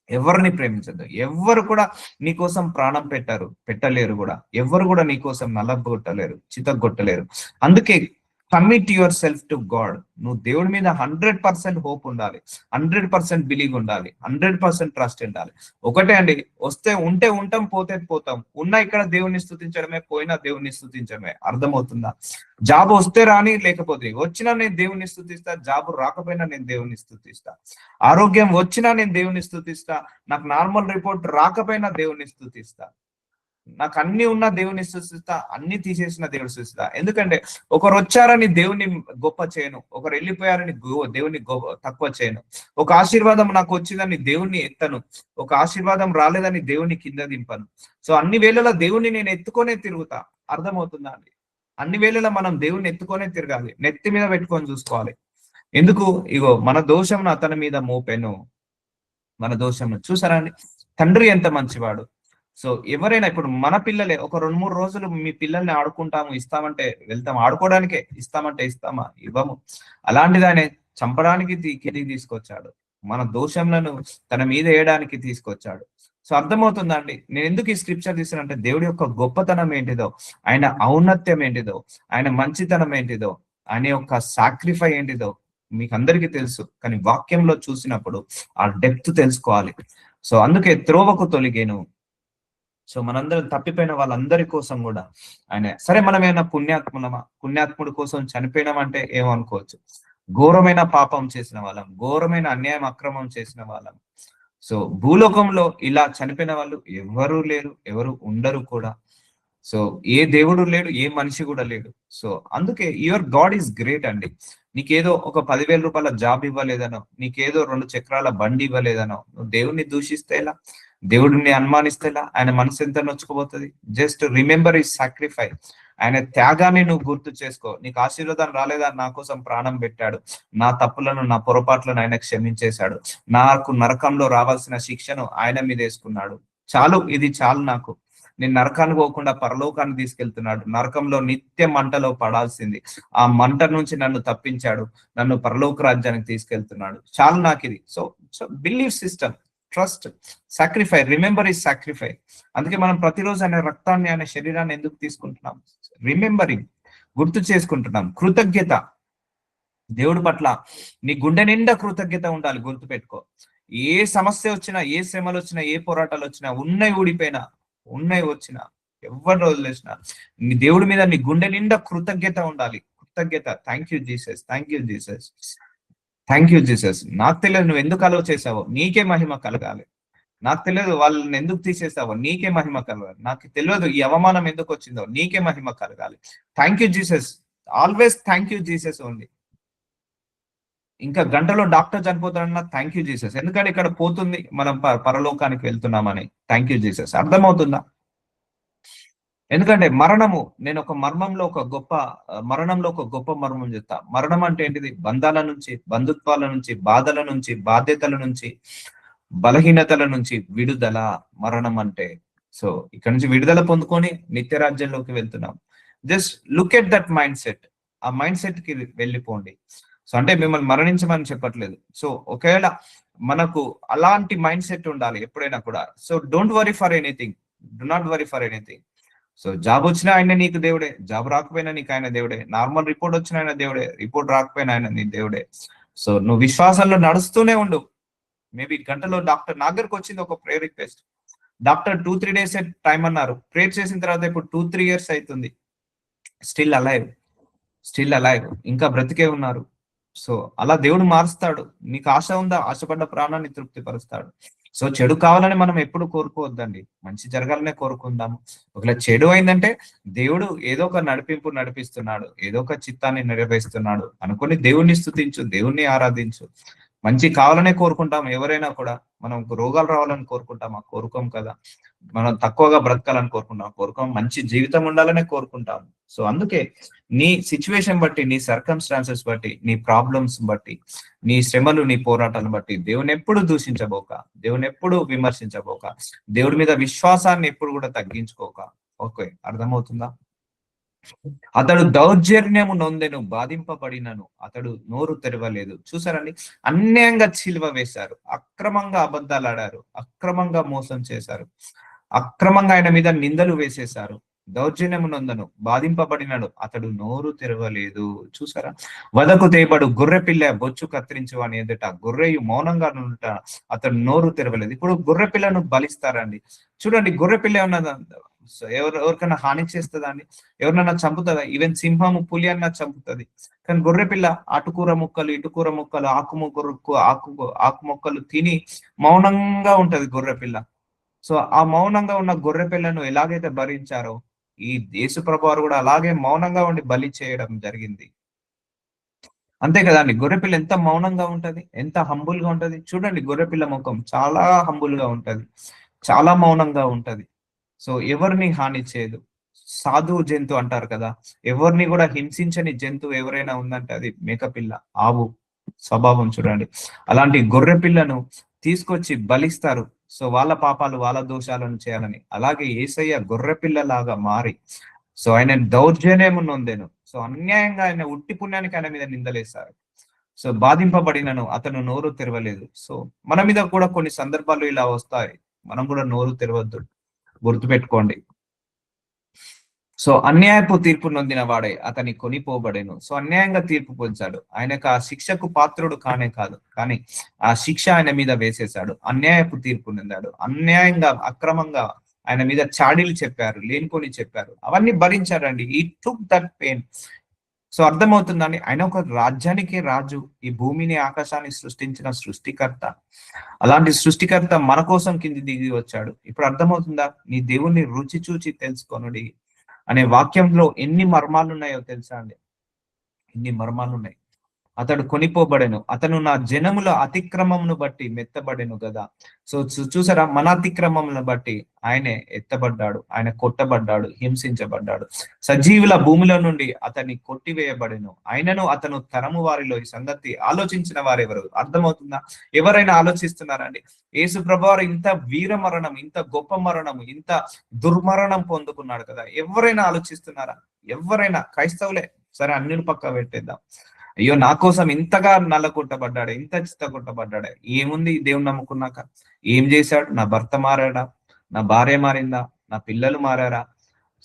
ఎవరిని ప్రేమించద్దు. ఎవరు కూడా నీకోసం ప్రాణం పెట్టలేరు కూడా. ఎవరు కూడా నీకోసం నల్లగొట్టలేరు, చితగొట్టలేరు. అందుకే commit your self to God. నువ్వు దేవుడి మీద 100% హోప్ ఉండాలి, 100% బిలీవ్ ఉండాలి, 100% ట్రస్ట్ ఉండాలి. ఒకటే అండి, ఉంటే ఉంటాం, పోతే పోతాం. ఉన్నా ఇక్కడ దేవుణ్ణి స్తుతించడమే, పోయినా దేవుణ్ణి స్తుతించడమే. అర్థమవుతుందా? జాబ్ వస్తే రాని, లేకపోతే వచ్చినా నేను దేవుణ్ణి స్తుతిస్తా, జాబ్ రాకపోయినా నేను దేవుణ్ణి స్తుతిస్తా. ఆరోగ్యం వచ్చినా నేను దేవుణ్ణి స్తుతిస్తా, నాకు నార్మల్ రిపోర్ట్ రాకపోయినా దేవుణ్ణి స్తుతిస్తా. నాకు అన్ని ఉన్న దేవుని సృష్టిస్తా, అన్ని తీసేసిన దేవుని సృష్టిస్తా. ఎందుకంటే ఒకరు వచ్చారని దేవుని గొప్ప చేయను, ఒకరు వెళ్ళిపోయారని దేవుని తక్కువ చేయను. ఒక ఆశీర్వాదం నాకు వచ్చిందని దేవుణ్ణి ఎత్తను, ఒక ఆశీర్వాదం రాలేదని దేవుని కింద దింపను. సో అన్ని వేళలా దేవుణ్ణి నేను ఎత్తుకొనే తిరుగుతా. అర్థమవుతుందా అండి? అన్ని వేళలా మనం దేవుణ్ణి ఎత్తుకొనే తిరగాలి, నెత్తి మీద పెట్టుకొని చూసుకోవాలి. ఎందుకు? ఇగో మన దోషంను అతని మీద మోపెను. మన దోషంను చూసారా అండి? తండ్రి ఎంత మంచివాడు. సో ఎవరైనా ఇప్పుడు మన పిల్లలే ఒక 2-3 రోజులు మీ పిల్లల్ని ఆడుకుంటాము ఇస్తామంటే వెళ్తాం, ఆడుకోవడానికే ఇస్తామంటే ఇస్తామా? ఇవ్వము. అలాంటిది ఆయన చంపడానికి కిందికి తీసుకొచ్చాడు, మన దోషంలను తన మీద వేయడానికి తీసుకొచ్చాడు. సో అర్థమవుతుందా అండి? నేను ఎందుకు ఈ స్క్రిప్చర్ తీసానంటే దేవుడి యొక్క గొప్పతనం ఏంటిదో, ఆయన ఔన్నత్యం ఏంటిదో, ఆయన మంచితనం ఏంటిదో, ఆయన యొక్క సాక్రిఫై ఏంటిదో మీకు అందరికీ తెలుసు. కానీ వాక్యంలో చూసినప్పుడు ఆ డెప్త్ తెలుసుకోవాలి. సో అందుకే త్రోవకు తొలిగేను. సో మనందరం తప్పిపోయిన వాళ్ళందరి కోసం కూడా ఆయన, సరే మనం ఏమైనా పుణ్యాత్ముడి కోసం చనిపోయినామంటే ఏమనుకోవచ్చు. ఘోరమైన పాపం చేసిన వాళ్ళం, ఘోరమైన అన్యాయం, అక్రమం చేసిన వాళ్ళం. సో భూలోకంలో ఇలా చనిపోయిన వాళ్ళు ఎవరు లేరు, ఎవరు ఉండరు కూడా. సో ఏ దేవుడు లేడు, ఏ మనిషి కూడా లేడు. సో అందుకే యువర్ గాడ్ ఈస్ గ్రేట్ అండి. నీకేదో ఒక 10,000 రూపాయల జాబ్ ఇవ్వలేదనో, నీకేదో 2 చక్రాల బండి ఇవ్వలేదనో నువ్వు దేవుణ్ణి దూషిస్తే ఎలా, దేవుడిని అనుమానిస్తే ఎలా? ఆయన మనసు ఎంత నొచ్చుకుపోతుంది. జస్ట్ రిమెంబర్ ఈ సాక్రిఫైస్, ఆయన త్యాగాన్ని నువ్వు గుర్తు చేసుకో. నీకు ఆశీర్వాదం రాలేదా, నా కోసం ప్రాణం పెట్టాడు, నా తప్పులను నా పొరపాట్లను ఆయన క్షమించేశాడు, నాకు నరకంలో రావాల్సిన శిక్షను ఆయన మీద వేసుకున్నాడు, చాలు, ఇది చాలు నాకు, నేను నరకానికి పోకుండా పరలోకాన్ని తీసుకెళ్తున్నాడు, నరకంలో నిత్య మంటలో పడాల్సింది, ఆ మంట నుంచి నన్ను తప్పించాడు, నన్ను పరలోక రాజ్యానికి తీసుకెళ్తున్నాడు, చాలు నాకు ఇది. So so believe system, trust, sacrifice, remember ఈ సాక్రిఫై. అందుకే మనం ప్రతిరోజు ఆయన రక్తాన్ని, ఆయన శరీరాన్ని ఎందుకు తీసుకుంటున్నాం? రిమెంబరింగ్, గుర్తు చేసుకుంటున్నాం. కృతజ్ఞత, దేవుడి పట్ల నీ గుండె నిండా కృతజ్ఞత ఉండాలి. గుర్తు పెట్టుకో, ఏ సమస్య వచ్చినా, ఏ శ్రమలు వచ్చినా, ఏ పోరాటాలు వచ్చినా, ఉన్నాయి ఊడిపోయినా, ఉన్నాయి వచ్చినా, ఎవరిని వదిలేసినా, నీ దేవుడి మీద నీ గుండె నిండా కృతజ్ఞత ఉండాలి. కృతజ్ఞత, thank you Jesus, thank you Jesus, thank you Jesus. నాకు తెలియదు నువ్వు ఎందుకు అలవ చేసావో, నీకే మహిమ కలగాలి. నాకు తెలియదు వాళ్ళని ఎందుకు తీసేసావో, నీకే మహిమ కలగాలి. నాకు తెలియదు ఈ అవమానం ఎందుకు వచ్చిందో, నీకే మహిమ కలగాలి. Thank you Jesus, always thank you Jesus only. ఇంకా గంటలో డాక్టర్ చనిపోతాడన్నా థ్యాంక్ యూ జీసస్, ఎందుకంటే ఇక్కడ పోతుంది, మనం పరలోకానికి వెళ్తున్నామని. Thank you Jesus. అర్థమవుతుందా? ఎందుకంటే మరణము, నేను ఒక మర్మంలో ఒక గొప్ప మరణంలో ఒక గొప్ప మర్మం చెప్తా. మరణం అంటే ఏంటిది? బంధాల నుంచి, బంధుత్వాల నుంచి, బాధల నుంచి, బాధ్యతల నుంచి, బలహీనతల నుంచి విడుదల మరణం అంటే. సో ఇక్కడ నుంచి విడుదల పొందుకొని నిత్య రాజ్యంలోకి వెళ్తున్నాం. Just look at that mind set, ఆ మైండ్ సెట్ కి వెళ్ళిపోండి. సో అంటే మిమ్మల్ని మరణించమని చెప్పట్లేదు. సో ఒకవేళ మనకు అలాంటి మైండ్ సెట్ ఉండాలి ఎప్పుడైనా కూడా. So don't worry for anything, do not worry for anything. So job వచ్చినా ఆయన నీకు దేవుడే, జాబ్ రాకపోయినా నీకు ఆయన దేవుడే, నార్మల్ రిపోర్ట్ వచ్చిన ఆయన దేవుడే, రిపోర్ట్ రాకపోయినా ఆయన నీ దేవుడే. సో నువ్వు విశ్వాసంలో నడుస్తూనే ఉండు. మేబీ గంటలో డాక్టర్ నా దగ్గరకు వచ్చింది ఒక prayer request. Doctor 2-3 days time అన్నారు. ప్రేయర్ చేసిన తర్వాత ఇప్పుడు 2-3 years అవుతుంది. స్టిల్ అలైవ్, స్టిల్ అలైవ్, ఇంకా బ్రతికే ఉన్నారు. సో అలా దేవుడు మారుస్తాడు. నీకు ఆశ ఉందా? ఆశపడ్డ ప్రాణాన్ని తృప్తిపరుస్తాడు. సో చెడు కావాలని మనం ఎప్పుడు కోరుకోవద్దండి, మంచి జరగాలనే కోరుకుందాము. ఒకవేళ చెడు అయిందంటే దేవుడు ఏదో ఒక నడిపింపు నడిపిస్తున్నాడు, ఏదో ఒక చిత్తాన్ని నెరవేరుస్తున్నాడు అనుకుని దేవుణ్ణి స్తుతించు, దేవుణ్ణి ఆరాధించు. మంచి కావాలనే కోరుకుంటాం ఎవరైనా కూడా. మనం రోగాలు రావాలని కోరుకుంటామా? కోరుకోం కదా. మనం తక్కువగా బ్రతకాలని కోరుకోం. మంచి జీవితం ఉండాలనే కోరుకుంటాం. సో అందుకే నీ సిచ్యువేషన్ బట్టి, నీ సర్కమ్స్టాన్సెస్ బట్టి, నీ ప్రాబ్లమ్స్ బట్టి, నీ శ్రమలు, నీ పోరాటాలను బట్టి దేవుని ఎప్పుడు దూషించబోక, దేవుని ఎప్పుడు విమర్శించబోక, దేవుడి మీద విశ్వాసాన్ని ఎప్పుడు కూడా తగ్గించుకోక. ఓకే, అర్థమవుతుందా? అతడు దౌర్జన్యము నొందెను, బాధింపబడినను అతడు నోరు తెరవలేదు. చూసారండి, అన్యాయంగా సిలువ వేశారు, అక్రమంగా అబద్ధాలు ఆడారు, అక్రమంగా మోసం చేశారు, అక్రమంగా ఆయన మీద నిందలు వేసేశారు. దౌర్జన్యము నొందను, బాధింపబడినాడు, అతడు నోరు తెరవలేదు. చూసారా? వదకు తేబడు గొర్రె పిల్ల బొచ్చు కత్తిరించు అని ఎదుట గొర్రెయు మౌనంగా నుంట అతడు నోరు తెరవలేదు. ఇప్పుడు గొర్రె పిల్లను బలిస్తారండి. చూడండి, గొర్రె పిల్ల ఏమన్నా ఎవరికైనా హాని చేస్తుందా అండి? ఎవరినైనా చంపుతుందా? ఈవెన్ సింహము, పులి అన్నా చంపుతుంది. కానీ గొర్రె పిల్ల అటుకూర ముక్కలు, ఇటుకూర ముక్కలు, ఆకు మొక్కలు తిని మౌనంగా ఉంటది గొర్రె పిల్ల. సో ఆ మౌనంగా ఉన్న గొర్రె పిల్లను ఎలాగైతే భరించారో, ఈ యేసు ప్రభువారు కూడా అలాగే మౌనంగా ఉండి బలి చేయడం జరిగింది. అంతే కదా అండి. గొర్రెపిల్ల ఎంత మౌనంగా ఉంటది, ఎంత హంబుల్ గా ఉంటది. చూడండి, గొర్రెపిల్ల ముఖం చాలా హంబుల్ గా ఉంటది, చాలా మౌనంగా ఉంటది. సో ఎవరిని హాని చేయదు. సాధువు జంతువు అంటారు కదా, ఎవరిని కూడా హింసించని జంతువు ఎవరైనా ఉందంటే అది మేకపిల్ల, ఆవు స్వభావం చూడండి. అలాంటి గొర్రె పిల్లను తీసుకొచ్చి బలిస్తారు. సో వాళ్ళ పాపాలు, వాళ్ళ దోషాలను చేయాలని. అలాగే యేసయ్య గొర్రె పిల్లలాగా మారి, సో ఆయన దౌర్జన్యము నొందెను. సో అన్యాయంగా ఆయన ఉట్టి పుణ్యానికి ఆయన మీద నిందలేశారు. సో బాధింపబడినను అతను నోరు తెరవలేదు. సో మన మీద కూడా కొన్ని సందర్భాలు ఇలా వస్తాయి, మనం కూడా నోరు తెరవద్దు, గుర్తుపెట్టుకోండి. సో అన్యాయపు తీర్పు నొందిన వాడే అతని కొనిపోబడేను. సో అన్యాయంగా తీర్పు పొందాడు, ఆయనకు ఆ శిక్షకు పాత్రుడు కానే కాదు, కానీ ఆ శిక్ష ఆయన మీద వేసేశాడు. అన్యాయపు తీర్పు నొందాడు, అన్యాయంగా అక్రమంగా ఆయన మీద చాడీలు చెప్పారు, లేనిపోని చెప్పారు, అవన్నీ భరించాడండి. ఈ టుక్ దట్ పెయిన్. సో అర్థమవుతుందండి, ఆయన ఒక రాజ్యానికి రాజు, ఈ భూమిని ఆకాశాన్ని సృష్టించిన సృష్టికర్త. అలాంటి సృష్టికర్త మన కోసం కింది దిగి వచ్చాడు. ఇప్పుడు అర్థమవుతుందా? నీ దేవుణ్ణి రుచి చూచి తెలుసుకొనుడి అనే వాక్యంలో ఎన్ని మర్మాలు ఉన్నాయో తెలుసా అండి? ఎన్ని మర్మాలు ఉన్నాయి. అతడు కొనిపోబడెను, అతను నా జనముల అతిక్రమమును బట్టి మెత్తబడెను కదా. సో చూసారా, మన అతిక్రమములను బట్టి ఆయనే ఎత్తబడ్డాడు, ఆయన కొట్టబడ్డాడు, హింసించబడ్డాడు. సజీవుల భూమిలో నుండి అతన్ని కొట్టివేయబడెను, ఆయనను అతను తరము వారిలో ఈ సంగతి ఆలోచించిన వారెవరు? అర్థమవుతుందా? ఎవరైనా ఆలోచిస్తున్నారండి? యేసు ప్రభువారు ఇంత వీర మరణం, ఇంత గొప్ప మరణం, ఇంత దుర్మరణం పొందుకున్నాడు కదా, ఎవరైనా ఆలోచిస్తున్నారా? ఎవరైనా? క్రైస్తవులే సరే, అన్నిని పక్క పెట్టేద్దాం. అయ్యో, నా కోసం ఇంతగా నల్లగొట్టబడ్డాడు, ఇంత చిత్తగొట్టబడ్డాడు. ఏముంది దేవుని నమ్ముకున్నాక? ఏం చేశాడు? నా భర్త మారాడా? నా భార్య మారిందా? నా పిల్లలు మారారా?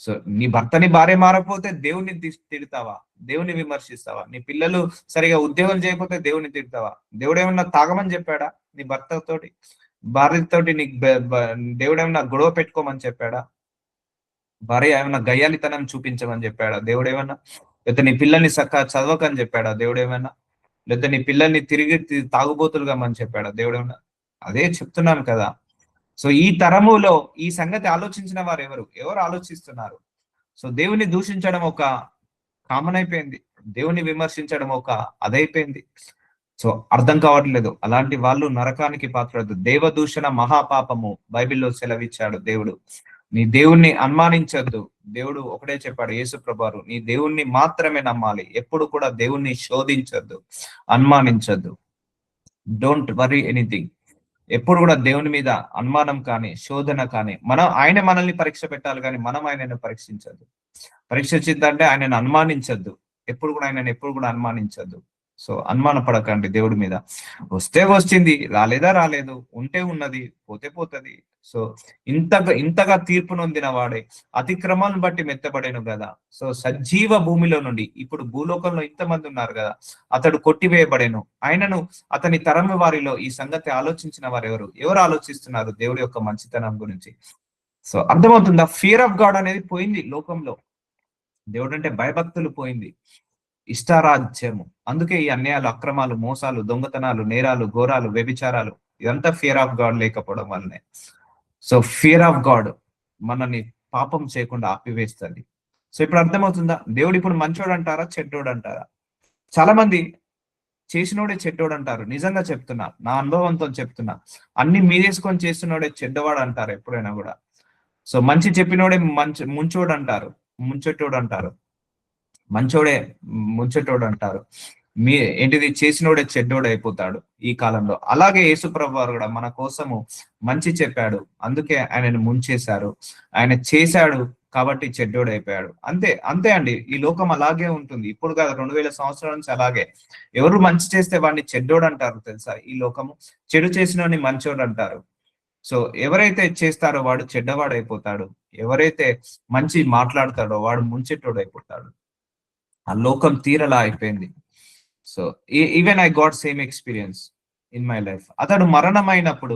సో నీ భర్తని భార్య మారకపోతే దేవుని తిడతావా? దేవుని విమర్శిస్తావా? నీ పిల్లలు సరిగా ఉద్యోగం చేయకపోతే దేవుని తిడతావా? దేవుడు ఏమన్నా తాగమని చెప్పాడా? నీ భర్తతోటి భార్యతోటి నీకు దేవుడు ఏమన్నా గొడవ పెట్టుకోమని చెప్పాడా? భార్య ఏమన్నా గయ్యాలితనం చూపించమని చెప్పాడా దేవుడు ఏమన్నా? లేకపోతే నీ పిల్లల్ని చదవకని చెప్పాడా దేవుడు ఏమన్నా? లేకపోతే నీ పిల్లల్ని తిరిగి తాగుబోతులుగా అని చెప్పాడా దేవుడు ఏమన్నా? అదే చెప్తున్నాను కదా. సో ఈ తరములో ఈ సంగతి ఆలోచించిన వారు ఎవరు ఆలోచిస్తున్నారు? సో దేవుని దూషించడం ఒక కామన్ అయిపోయింది, దేవుని విమర్శించడం ఒక అదైపోయింది. సో అర్థం కావట్లేదు. అలాంటి వాళ్ళు నరకానికి పాత్రదు. దేవదూషణ మహాపాపము బైబిల్లో సెలవిచ్చాడు దేవుడు. నీ దేవుణ్ణి అనుమానించద్దు. దేవుడు ఒకటే చెప్పాడు, యేసు ప్రభువారు, నీ దేవుణ్ణి మాత్రమే నమ్మాలి, ఎప్పుడు కూడా దేవుణ్ణి శోధించద్దు, అనుమానించద్దు. Don't worry anything. ఎప్పుడు కూడా దేవుని మీద అనుమానం కానీ శోధన కానీ, ఆయన మనల్ని పరీక్ష పెట్టాలి కానీ మనం ఆయనను పరీక్షించద్దు. పరీక్షించిందంటే ఆయనను అనుమానించద్దు. ఎప్పుడు కూడా అనుమానించద్దు. సో అనుమాన పడకండి దేవుడి మీద. వస్తే వచ్చింది, రాలేదు, ఉంటే ఉన్నది, పోతే పోతుంది. సో ఇంతగా తీర్పు నొందిన వాడే అతిక్రమాలను బట్టి మెత్తబడేను కదా. సో సజీవ భూమిలో నుండి, ఇప్పుడు భూలోకంలో ఇంతమంది ఉన్నారు కదా, అతడు కొట్టివేయబడేను, ఆయనను అతని తరం వారిలో ఈ సంగతి ఆలోచించిన వారు ఎవరు ఆలోచిస్తున్నారు దేవుడి యొక్క మంచితనం గురించి? సో అర్థమవుతుందా? ఫియర్ ఆఫ్ గాడ్ అనేది పోయింది లోకంలో. దేవుడు అంటే భయభక్తులు పోయింది, ఇష్టారాజ్యము. అందుకే ఈ అన్యాయాలు, అక్రమాలు, మోసాలు, దొంగతనాలు, నేరాలు, ఘోరాలు, వ్యభిచారాలు, ఇదంతా ఫియర్ ఆఫ్ గాడ్ లేకపోవడం వల్లనే. సో ఫియర్ ఆఫ్ గాడ్ మనల్ని పాపం చేయకుండా ఆపివేస్తుంది. సో ఇప్పుడు అర్థమవుతుందా? దేవుడు ఇప్పుడు మంచోడు అంటారా, చెడ్డోడు అంటారా? చాలా మంది చేసినోడే చెడ్డోడు అంటారు. నిజంగా చెప్తున్నా, నా అనుభవంతో చెప్తున్నా, అన్ని మీదేసుకొని చేస్తున్నోడే చెడ్డవాడు అంటారు ఎప్పుడైనా కూడా. సో మంచి చెప్పినోడే ముంచోడు అంటారు, ముంచెట్టోడు అంటారు, మంచోడే ముంచెటోడు అంటారు. ఏంటిది, చేసినోడే చెడ్డోడు అయిపోతాడు ఈ కాలంలో. అలాగే యేసుప్రభు వారు కూడా మన కోసము మంచి చెప్పాడు, అందుకే ఆయనను ముంచేశారు. ఆయన చేశాడు కాబట్టి చెడ్డోడు అయిపోయాడు. అంతే అండి, ఈ లోకం అలాగే ఉంటుంది. ఇప్పుడు కాదు, 2000 సంవత్సరాల నుంచి అలాగే. ఎవరు మంచి చేస్తే వాడిని చెడ్డోడు అంటారు తెలుసా? ఈ లోకము చెడు చేసినోడిని మంచోడు అంటారు. సో ఎవరైతే చేస్తారో వాడు చెడ్డవాడు అయిపోతాడు, ఎవరైతే మంచి మాట్లాడతాడో వాడు ముంచెట్టోడు అయిపోతాడు. ఆ లోకం తీరలా అయిపోయింది. So even I got same experience in my life. అతడు మరణమైనప్పుడు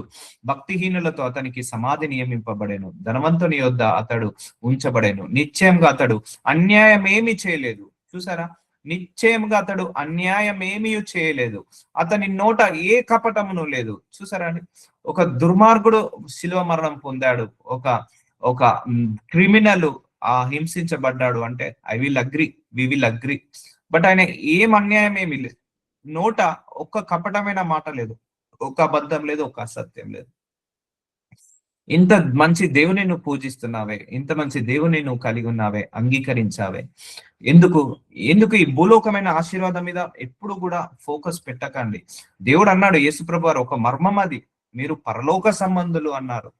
భక్తిహీనులతో అతనికి సమాధి నియమింపబడేను, ధనవంతుని యొద్ద అతడు ఉంచబడేను. నిశ్చయంగా అతడు అన్యాయం ఏమీ చేయలేదు. చూసారా, నిశ్చయంగా అతడు అన్యాయం ఏమీ చేయలేదు, అతని నోట ఏ కపటమును లేదు. చూసారా అండి, ఒక దుర్మార్గుడు శిలువ మరణం పొందాడు, ఒక క్రిమినల్ హింసించబడ్డాడు అంటే I will agree, we will agree. But ఆయన ఏం అన్యాయం ఏమి లేదు, నోట ఒక్క కపటమైన మాట లేదు, ఒక అబద్ధం లేదు, ఒక అసత్యం లేదు. ఇంత మంచి దేవుని నువ్వు పూజిస్తున్నావే, ఇంత మంచి దేవుని నువ్వు కలిగి ఉన్నావే, అంగీకరించావే. ఎందుకు ఈ భూలోకమైన ఆశీర్వాదం మీద ఎప్పుడు కూడా ఫోకస్ పెట్టకండి. దేవుడు అన్నాడు, యేసుప్రభు వారు ఒక మర్మం అది, మీరు పరలోక సంబంధులు అన్నారు.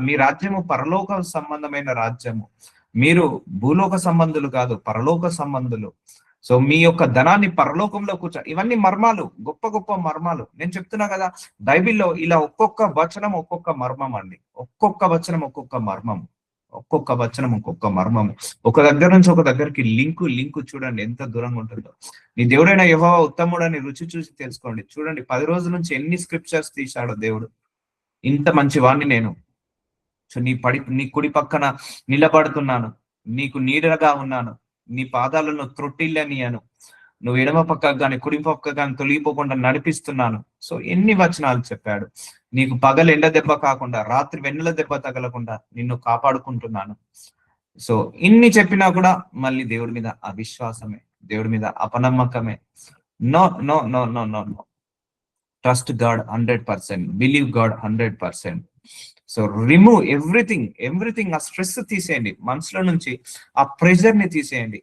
మీ రాజ్యము పరలోక సంబంధమైన రాజ్యము, మీరు భూలోక సంబంధులు కాదు, పరలోక సంబంధులు. సో మీ యొక్క ధనాన్ని పరలోకంలో ఇవన్నీ మర్మాలు, గొప్ప గొప్ప మర్మాలు. నేను చెప్తున్నా కదా, బైబిల్లో ఇలా ఒక్కొక్క వచనం ఒక్కొక్క మర్మం అండి, ఒక్కొక్క వచనం ఒక్కొక్క మర్మం, ఒక్కొక్క వచనం ఒక్కొక్క మర్మము. ఒక దగ్గర నుంచి ఒక దగ్గరికి లింకు చూడండి ఎంత దూరంగా ఉంటుందో. నీ దేవుడైన యెహోవా ఉత్తముడని రుచి చూసి తెలుసుకోండి. చూడండి 10 రోజుల నుంచి ఎన్ని స్క్రిప్చర్స్ తీశాడో దేవుడు. ఇంత మంచి వాణ్ణి నేను, సో నీ కుడి పక్కన నిలబడుతున్నాను, నీకు నీడగా ఉన్నాను, నీ పాదాలను త్రొట్టిల్లనియను, నువ్వు ఎడమ పక్క గాని కుడి పక్క గాని తొలగిపోకుండా నడిపిస్తున్నాను. సో ఎన్ని వచనాలు చెప్పాడు. నీకు పగలు ఎండ దెబ్బ కాకుండా, రాత్రి వెన్నెల దెబ్బ తగలకుండా నిన్ను కాపాడుకుంటున్నాను. సో ఇన్ని చెప్పినా కూడా మళ్ళీ దేవుడి మీద అవిశ్వాసమే, దేవుడి మీద అపనమ్మకమే. No no no no no no. Trust God 100%, believe God 100%. So remove everything. ఆ స్ట్రెస్ తీసేయండి మనసులో నుంచి, ఆ ప్రెషర్ ని తీసేయండి.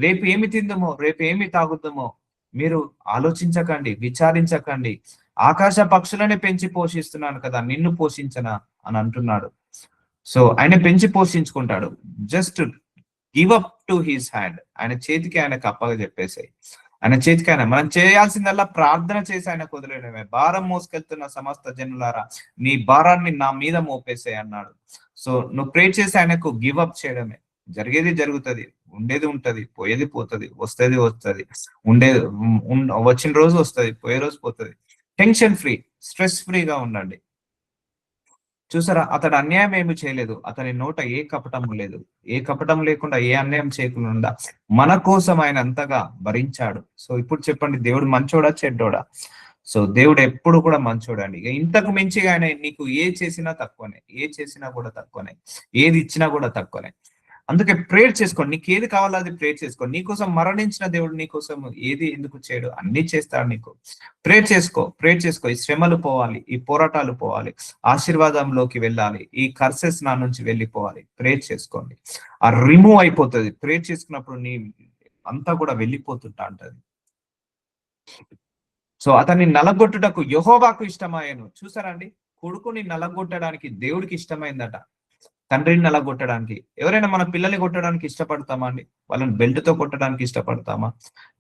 రేపు ఏమి తిందామో, రేపు ఏమి తాగుతామో మీరు ఆలోచించకండి, విచారించకండి. ఆకాశ పక్షులనే పెంచి పోషిస్తున్నాను కదా, నిన్ను పోషించనా అని అంటున్నాడు. సో ఆయన పెంచి పోషించుకుంటాడు. Just give up to his hand. ఆయన చేతికి ఆయనకు అప్పగా చెప్పేసాయి. ఆయన చేతికి ఆయన, మనం చేయాల్సిందల్లా ప్రార్థన చేసి ఆయన కుదిరేయడమే. భారం మోసుకెళ్తున్న సమస్త జనులారా నీ భారాన్ని నా మీద మోపేసాయి అన్నాడు. సో నువ్వు ప్రే చేసి ఆయనకు గివ్ అప్ చేయడమే. జరిగేది జరుగుతుంది, ఉండేది ఉంటది, పోయేది పోతుంది, వస్తుంది ఉండేది వచ్చిన రోజు వస్తుంది, పోయే రోజు పోతుంది. టెన్షన్ ఫ్రీ, స్ట్రెస్ ఫ్రీగా ఉండండి. చూసారా, అతడు అన్యాయం ఏమి చేయలేదు, అతని నోట ఏ కపటం లేదు. ఏ కపటం లేకుండా, ఏ అన్యాయం చేయకుండా మన కోసం ఆయన అంతగా భరించాడు. సో ఇప్పుడు చెప్పండి, దేవుడు మంచోడా చెడ్డోడా? సో దేవుడు ఎప్పుడు కూడా మంచోడండి. ఇంతకు మించి ఆయన నీకు ఏ చేసినా తక్కువనే, ఏ చేసినా కూడా తక్కువనే, ఏది ఇచ్చినా కూడా తక్కువనే. అందుకే ప్రేయర్ చేసుకోండి. నీకు ఏది కావాలో అది ప్రేయర్ చేసుకోండి. నీకోసం మరణించిన దేవుడు నీకోసం ఏది ఎందుకు చేయడు, అన్ని చేస్తాడు నీకు. ప్రేయర్ చేసుకో. ఈ శ్రమలు పోవాలి, ఈ పోరాటాలు పోవాలి, ఆశీర్వాదంలోకి వెళ్ళాలి, ఈ కర్సెస్ నా నుంచి వెళ్ళిపోవాలి. ప్రేయర్ చేసుకోండి, ఆ రిమూవ్ అయిపోతుంది. ప్రేయర్ చేసుకున్నప్పుడు నీ అంతా కూడా వెళ్ళిపోతుంటా అంటది. సో అతన్ని నలగొట్టుటకు యెహోవాకు ఇష్టమాయను. చూసారండి, కొడుకుని నలగొట్టడానికి దేవుడికి ఇష్టమైందట. తండ్రిని నలగొట్టడానికి. ఎవరైనా మన పిల్లల్ని కొట్టడానికి ఇష్టపడతామా అండి? వాళ్ళని బెల్ట్ తో కొట్టడానికి ఇష్టపడతామా?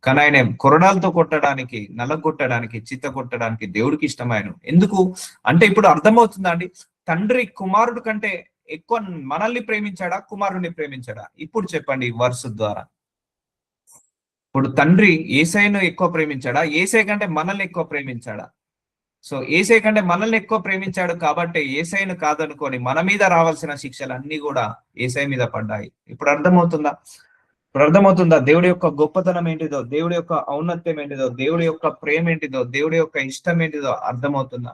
కానీ ఆయన కొరడాలతో కొట్టడానికి, నలగొట్టడానికి, చిత్త కొట్టడానికి దేవుడికి ఇష్టమైన. ఎందుకు అంటే ఇప్పుడు అర్థమవుతుందా అండి? తండ్రి కుమారుడు కంటే ఎక్కువ మనల్ని ప్రేమించాడా, కుమారుడిని ప్రేమించాడా? ఇప్పుడు చెప్పండి వర్స్ ద్వారా. ఇప్పుడు తండ్రి యేసయ్యను ఎక్కువ ప్రేమించాడా, యేసయ్య కంటే మనల్ని ఎక్కువ ప్రేమించాడా? సో యేసయ్య కంటే మనల్ని ఎక్కువ ప్రేమించాడు కాబట్టి యేసయ్యను కాదనుకొని మన మీద రావాల్సిన శిక్షలు అన్ని కూడా యేసయ్య మీద పడ్డాయి. ఇప్పుడు అర్థమవుతుందా దేవుడి యొక్క గొప్పతనం ఏంటిదో, దేవుడి యొక్క ఔన్నత్యం ఏంటిదో, దేవుడి యొక్క ప్రేమ ఏంటిదో, దేవుడి యొక్క ఇష్టం ఏంటిదో అర్థమవుతుందా?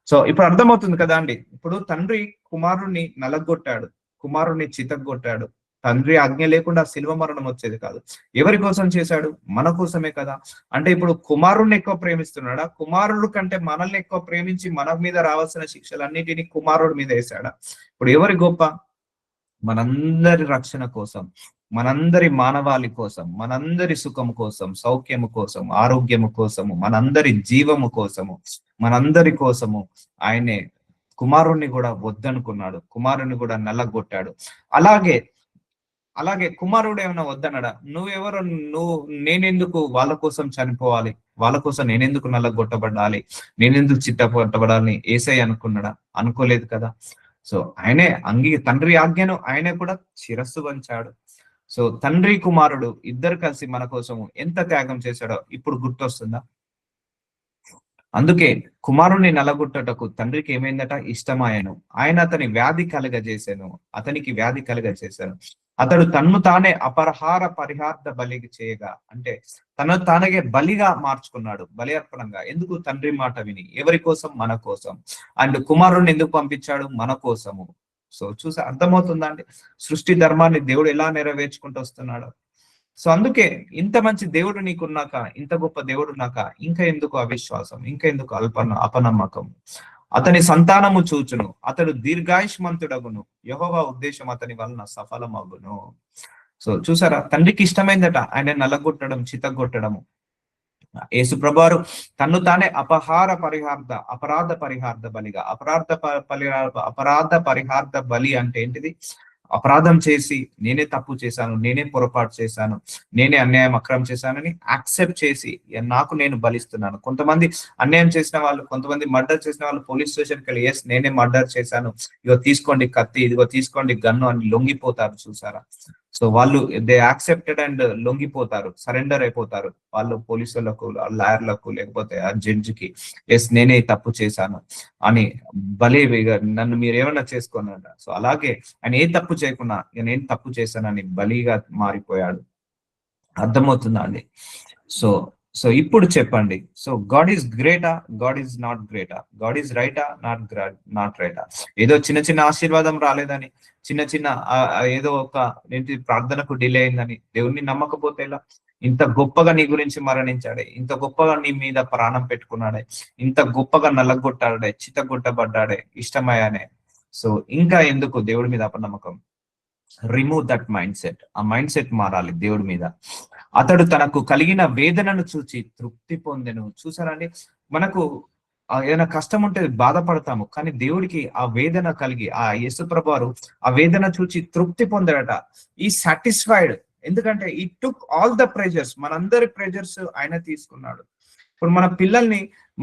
సో ఇప్పుడు అర్థమవుతుంది కదా అండి. ఇప్పుడు తండ్రి కుమారుణ్ణి నలగొట్టాడు, కుమారుణ్ణి చితగొట్టాడు. తండ్రి ఆజ్ఞ లేకుండా శిల్వ మరణం వచ్చేది కాదు. ఎవరి కోసం చేశాడు? మన కోసమే కదా. అంటే ఇప్పుడు కుమారుణ్ణి ఎక్కువ ప్రేమిస్తున్నాడా? కుమారుడు కంటే మనల్ని ఎక్కువ ప్రేమించి మన మీద రావాల్సిన శిక్షలన్నిటినీ కుమారుడి మీద వేశాడా? ఇప్పుడు ఎవరి గొప్ప? మనందరి రక్షణ కోసం, మనందరి మానవాళి కోసం, మనందరి సుఖము కోసం, సౌఖ్యము కోసం, ఆరోగ్యము కోసము, మనందరి జీవము కోసము, మనందరి కోసము ఆయనే కుమారుణ్ణి కూడా వద్దనుకున్నాడు, కుమారుణ్ణి కూడా నల్లగొట్టాడు. అలాగే కుమారుడు ఏమైనా వద్దన్నాడా? నువ్వెవరు, నేనెందుకు వాళ్ళ కోసం చనిపోవాలి, వాళ్ళ కోసం నేనెందుకు నల్లగొట్టబడాలి, నేనెందుకు చిట్టపట్టబడాలని యేసయ్య అనుకున్నాడా? అనుకోలేదు కదా. సో ఆయనే తండ్రి ఆజ్ఞను ఆయనే కూడా శిరస్సు వంచాడు. సో తండ్రి కుమారుడు ఇద్దరు కలిసి మన కోసం ఎంత త్యాగం చేశాడో ఇప్పుడు గుర్తొస్తుందా? అందుకే కుమారుణ్ణి నలగొట్టటకు తండ్రికి ఏమైందట? ఇష్టమాయను. ఆయన అతనికి వ్యాధి కలుగజేశాను. అతడు తన్ను తానే అపరహార పరిహార్థ బలికి చేయగా, అంటే తను తానగే బలిగా మార్చుకున్నాడు, బలి అర్పణంగా. ఎందుకు? తండ్రి మాట విని. ఎవరి కోసం? మన కోసం. అండ్ కుమారుణ్ణి ఎందుకు పంపించాడు? మన కోసము. సో చూసి అర్థమవుతుందా అండి సృష్టి ధర్మాన్ని దేవుడు ఎలా నెరవేర్చుకుంటూ వస్తున్నాడు? సో అందుకే ఇంత మంచి దేవుడు నీకున్నాక, ఇంత గొప్ప దేవుడు ఉన్నాక ఇంకా ఎందుకు అవిశ్వాసం, ఇంకా ఎందుకు అపనమ్మకం? అతని సంతానము చూచును, అతడు దీర్ఘాయుష్మంతుడగును, యెహోవా ఉద్దేశం అతని వలన సఫలమగును. సో చూసారా, తండ్రికి ఇష్టమైందట ఆయన నలగొట్టడం, చితగొట్టడము. యేసు ప్రభువారు తన్ను తానే అపరాధ పరిహార్థ బలిగా. అపరాధ పరిహార్థ బలి అంటే ఏంటిది? అపరాధం చేసి నేనే తప్పు చేశాను, నేనే పొరపాటు చేశాను, నేనే అన్యాయం అక్రమం చేశానని యాక్సెప్ట్ చేసి నాకు నేను బలిస్తున్నాను. కొంతమంది అన్యాయం చేసిన వాళ్ళు, కొంతమంది మర్డర్ చేసిన వాళ్ళు పోలీస్ స్టేషన్కి వెళ్ళి ఎస్ నేనే మర్డర్ చేశాను, ఇదిగో తీసుకోండి కత్తి, ఇదిగో తీసుకోండి గన్ను అని లొంగిపోతారు. చూసారా? సో వాళ్ళు దే యాక్సెప్టెడ్ అండ్ లొంగిపోతారు, సరెండర్ అయిపోతారు వాళ్ళు పోలీసులకు, లాయర్లకు, లేకపోతే ఆ జడ్జికి. ఎస్, నేనే తప్పు చేశాను అని, భలే నన్ను మీరు ఏమన్నా చేసుకోనంట. సో అలాగే ఆయన ఏ తప్పు చేయకున్నా నేను తప్పు చేశానని బలిగా మారిపోయాడు. అర్థమవుతుందా అండి? సో సో ఇప్పుడు చెప్పండి, సో గాడ్ ఈజ్ గ్రేటా, గాడ్ ఈజ్ నాట్ గ్రేటా, గాడ్ ఈజ్ రైటా, నాట్ రైటా? ఏదో చిన్న చిన్న ఆశీర్వాదం రాలేదని, చిన్న చిన్న ఏదో ఒక ఏంటి ప్రార్థనకు డిలే అయిందని దేవుణ్ణి నమ్మకపోతే ఎలా? ఇంత గొప్పగా నీ గురించి మరణించాడే, ఇంత గొప్పగా నీ మీద ప్రాణం పెట్టుకున్నాడే, ఇంత గొప్పగా నల్లగొట్టాడే, చిత్తగొట్టబడ్డాడే, ఇష్టమయ్యానే. సో ఇంకా ఎందుకు దేవుడి మీద అపనమ్మకం? Remove that mind set. ఆ మైండ్ సెట్ మారాలి దేవుడి మీద. అతడు తనకు కలిగిన వేదనను చూచి తృప్తి పొందెను. చూసారండి, మనకు ఏదైనా కష్టం ఉంటే బాధపడతాము, కానీ దేవుడికి ఆ వేదన కలిగి, ఆ యేసుప్రభు వారు ఆ వేదన చూచి తృప్తి పొందాడట. ఈ సాటిస్ఫైడ్. ఎందుకంటే he took all the pressures, మనందరి ప్రెజర్స్ ఆయన తీసుకున్నాడు. ఇప్పుడు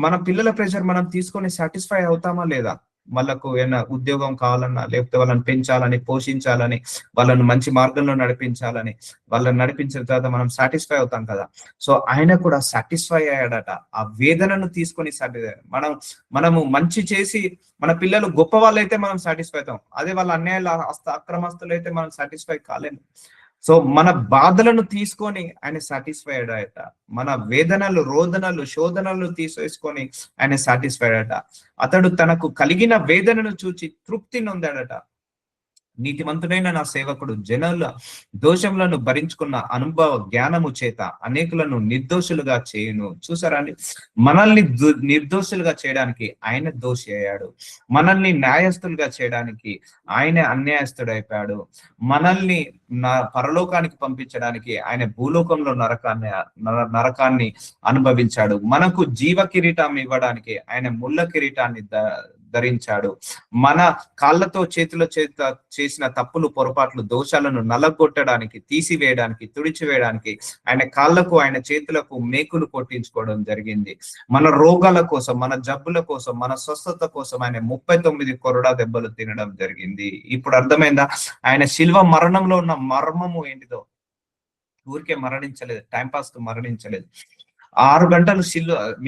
మన పిల్లల ప్రెషర్ మనం తీసుకొని సాటిస్ఫై అవుతామా లేదా? వాళ్ళకు ఏమైనా ఉద్యోగం కావాలన్నా, లేకపోతే వాళ్ళని పెంచాలని, పోషించాలని, వాళ్ళని మంచి మార్గంలో నడిపించాలని, వాళ్ళని నడిపించిన తర్వాత మనం సాటిస్ఫై అవుతాం కదా. సో ఆయన కూడా సాటిస్ఫై అయ్యాడట. ఆ వేదనను తీసుకొని మనము మంచి చేసి మన పిల్లలు గొప్ప వాళ్ళైతే మనం సాటిస్ఫై అవుతాం. అదే వాళ్ళ అన్యాయాలు, అక్రమస్తులు అయితే మనం సాటిస్ఫై కాలేము. సో మన బాధలను తీసుకొని ఆయన సాటిస్ఫైడ్ అయ్యట. మన వేదనలు, రోదనలు, శోధనలు తీసేసుకొని ఆయన సాటిస్ఫైడ్ అట. అతడు తనకు కలిగిన వేదనను చూచి తృప్తి నొందాడట. నీతిమంతుడైన నా సేవకుడు జనుల దోషములను భరించుకున్న అనుభవ జ్ఞానము చేత అనేకులను నిర్దోషులుగా చేయును. చూసారా అండి, మనల్ని నిర్దోషులుగా చేయడానికి ఆయన దోషి అయ్యాడు. మనల్ని న్యాయస్తులుగా చేయడానికి ఆయన అన్యాయస్తుడైపోయాడు. మనల్ని పరలోకానికి పంపించడానికి ఆయన భూలోకంలో నరకాన్ని అనుభవించాడు. మనకు జీవ కిరీటం ఇవ్వడానికి ఆయన ముళ్ళ కిరీటాన్ని ధరించాడు. మన కాళ్ళతో చేతుల చేత చేసిన తప్పులు, పొరపాట్లు, దోషాలను నలగొట్టడానికి, తీసివేయడానికి, తుడిచివేయడానికి ఆయన కాళ్ళకు, ఆయన చేతులకు మేకులు కొట్టించుకోవడం జరిగింది. మన రోగాల కోసం, మన జబ్బుల కోసం, మన స్వస్థత కోసం ఆయన 39 కొరడా దెబ్బలు తినడం జరిగింది. ఇప్పుడు అర్థమైందా ఆయన శిల్వ మరణంలో ఉన్న మర్మము ఏంటిదో? ఊరికే మరణించలేదు, టైంపాస్ కు మరణించలేదు. 6 గంటలు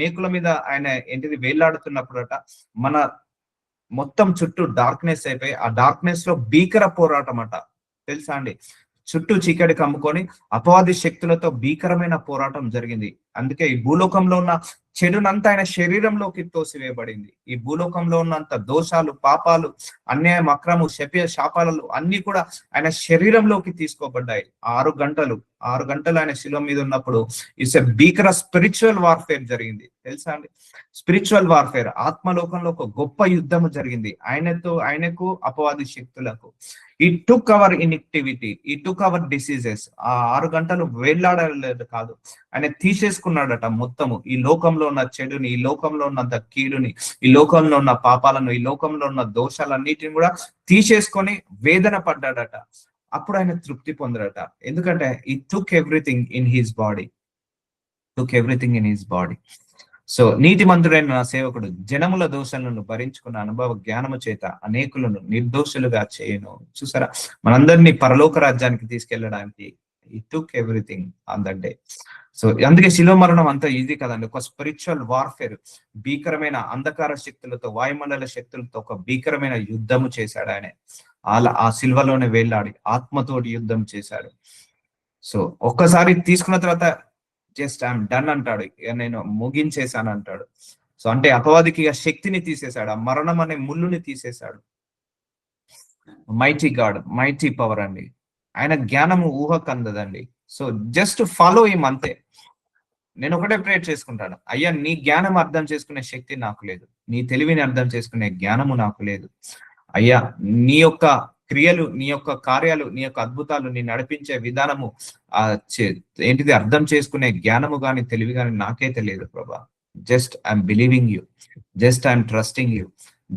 మేకుల మీద ఆయన ఏంటిది వేలాడుతున్నప్పుడట మన మొత్తం చుట్టూ డార్క్నెస్ అయిపోయి, ఆ డార్క్నెస్ లో భీకర పోరాటం అట. తెలుసా అండి? చుట్టూ చీకటి కమ్ముకొని అపవాది శక్తులతో భీకరమైన పోరాటం జరిగింది. అందుకే ఈ భూలోకంలో ఉన్న చెడునంతా ఆయన శరీరంలోకి తోసివేయబడింది. ఈ భూలోకంలో ఉన్నంత దోషాలు, పాపాలు, అన్యాయం, అక్రము, శాపాలు అన్ని కూడా ఆయన శరీరంలోకి తీసుకోబడ్డాయి. 6 గంటలు ఆయన శిలువ మీద ఉన్నప్పుడు ఇట్స్ ఎ భీకర స్పిరిచువల్ వార్ఫేర్ జరిగింది. తెలుసా అండి? స్పిరిచువల్ వార్ఫేర్, ఆత్మలోకంలో ఒక గొప్ప యుద్ధము జరిగింది ఆయనకు అపవాది శక్తులకు. ఈ టుక్ అవర్ ఇనిక్టివిటీ, ఈ టుక్ అవర్ డిసీజెస్. ఆ 6 గంటలు వేళ్లాడలేదు కాదు, ఆయన తీసేసుకున్నాడట మొత్తము. ఈ లోకంలో ఉన్న చెడుని, ఈ లోకంలో ఉన్నంత కీడుని, ఈ లోకంలో ఉన్న పాపాలను, ఈ లోకంలో ఉన్న దోషాలన్నిటిని కూడా తీసేసుకొని వేదన పడ్డాడట. అప్పుడు ఆయన తృప్తి పొందాడట. ఎందుకంటే he took everything in his body. So నీతిమంతుడైన నా సేవకుడు జనముల దోషాలను భరించుకున్న అనుభవ జ్ఞానము చేత అనేకులను నిర్దోషులుగా చేయను. చూసారా, మనందరినీ పరలోక రాజ్యానికి తీసుకెళ్ళడానికి he took everything on that day. So అందుకే శిలువ మరణం అంత ఈజీ కదండి. ఒక స్పిరిచువల్ వార్ఫేర్, భీకరమైన అంధకార శక్తులతో, వాయుమండల శక్తులతో ఒక భీకరమైన యుద్ధము చేశాడు ఆయన. ఆ శిల్వలోనే వేలాడి ఆత్మతోటి యుద్ధం చేశాడు. సో ఒక్కసారి తీసుకున్న తర్వాత జస్ట్ ఐఎమ్ డన్ అంటాడు, నేను ముగించేశాను అంటాడు. సో అంటే అపవాదికి ఆ శక్తిని తీసేశాడు, ఆ మరణం అనే ముళ్ళుని తీసేశాడు. మైటీ గాడ్, మైటీ పవర్ అండి. ఆయన జ్ఞానము ఊహకు అందదండి. సో జస్ట్ ఫాలో హిమ్ అంతే. నేను ఒకటే ప్రేయర్ చేసుకుంటాను, అయ్యా నీ జ్ఞానం అర్థం చేసుకునే శక్తి నాకు లేదు, నీ తెలివిని అర్థం చేసుకునే జ్ఞానము నాకు లేదు అయ్యా. నీ యొక్క క్రియలు, నీ యొక్క కార్యాలు, నీ యొక్క అద్భుతాలు, నీ నడిపించే విధానము ఏంటిది అర్థం చేసుకునే జ్ఞానము గాని, తెలివి గాని నాకే తెలియదు ప్రభా. Just I'm believing you, just I'm trusting you,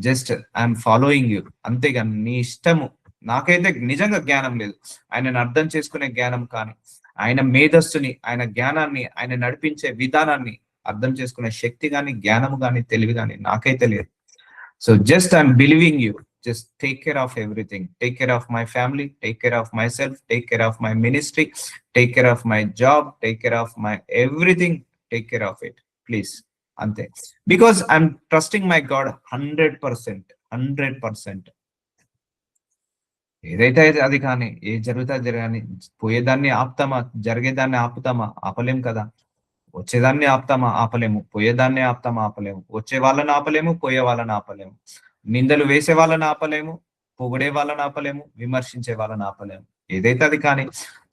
just I'm following you. అంతేగాని నీ ఇష్టము నాకైతే నిజంగా జ్ఞానం లేదు. ఆయనను అర్థం చేసుకునే జ్ఞానం కానీ, ఆయన మేధస్సుని, ఆయన జ్ఞానాన్ని, ఆయన నడిపించే విధానాన్ని అర్థం చేసుకునే శక్తి కానీ, జ్ఞానము కానీ, తెలివి కానీ నాకైతే లేదు. So just I'm believing you, just take care of everything. Take care of my family, take care of myself, take care of my ministry, take care of my job, take care of my everything. Take care of it, please. Ante. Because I'm trusting my God 100%. 100%. ఏదైతే అది కానీ, ఏ జరుగుతా జరగాని, పోయేదాన్ని ఆపుతామా, జరిగేదాన్ని ఆపుతామా? ఆపలేం కదా. వచ్చేదాన్ని ఆపుతామా? ఆపలేము. పోయేదాన్ని ఆపుతామా? ఆపలేము. వచ్చే వాళ్ళని ఆపలేము, పోయే వాళ్ళని ఆపలేము. నిందలు వేసే వాళ్ళని ఆపలేము, పొగిడే వాళ్ళని ఆపలేము, విమర్శించే వాళ్ళని ఆపలేము. ఏదైతే అది కానీ.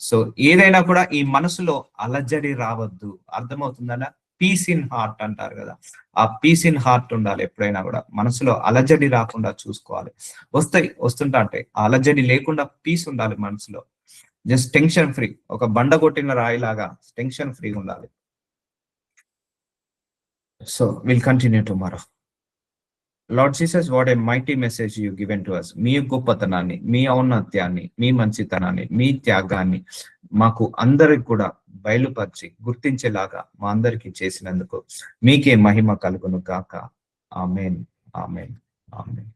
సో ఏదైనా కూడా ఈ మనసులో అలజడి రావద్దు. అర్థమవుతుందనా? పీస్ ఇన్ హార్ట్ అంటారు కదా, ఆ పీస్ ఇన్ హార్ట్ ఉండాలి. ఎప్పుడైనా కూడా మనసులో అలజడి రాకుండా చూసుకోవాలి. వస్తుంటా అంటే అలజడి లేకుండా పీస్ ఉండాలి మనసులో. జస్ట్ టెన్షన్ ఫ్రీ, ఒక బండ కొట్టిన రాయిలాగా టెన్షన్ ఫ్రీ ఉండాలి. So will continue tomorrow. Lord Jesus, what a mighty message you given to us. మీ గొప్పతనాన్ని, మీ ఔన్నత్యాన్ని, మీ మంచితనాన్ని, మీ త్యాగాన్ని మాకు అందరికి కూడా బయలుపరిచి గుర్తించేలాగా మా అందరికి చేసినందుకు మీకే మహిమ కలుగును గాక. ఆమేన్, ఆమేన్, ఆమేన్.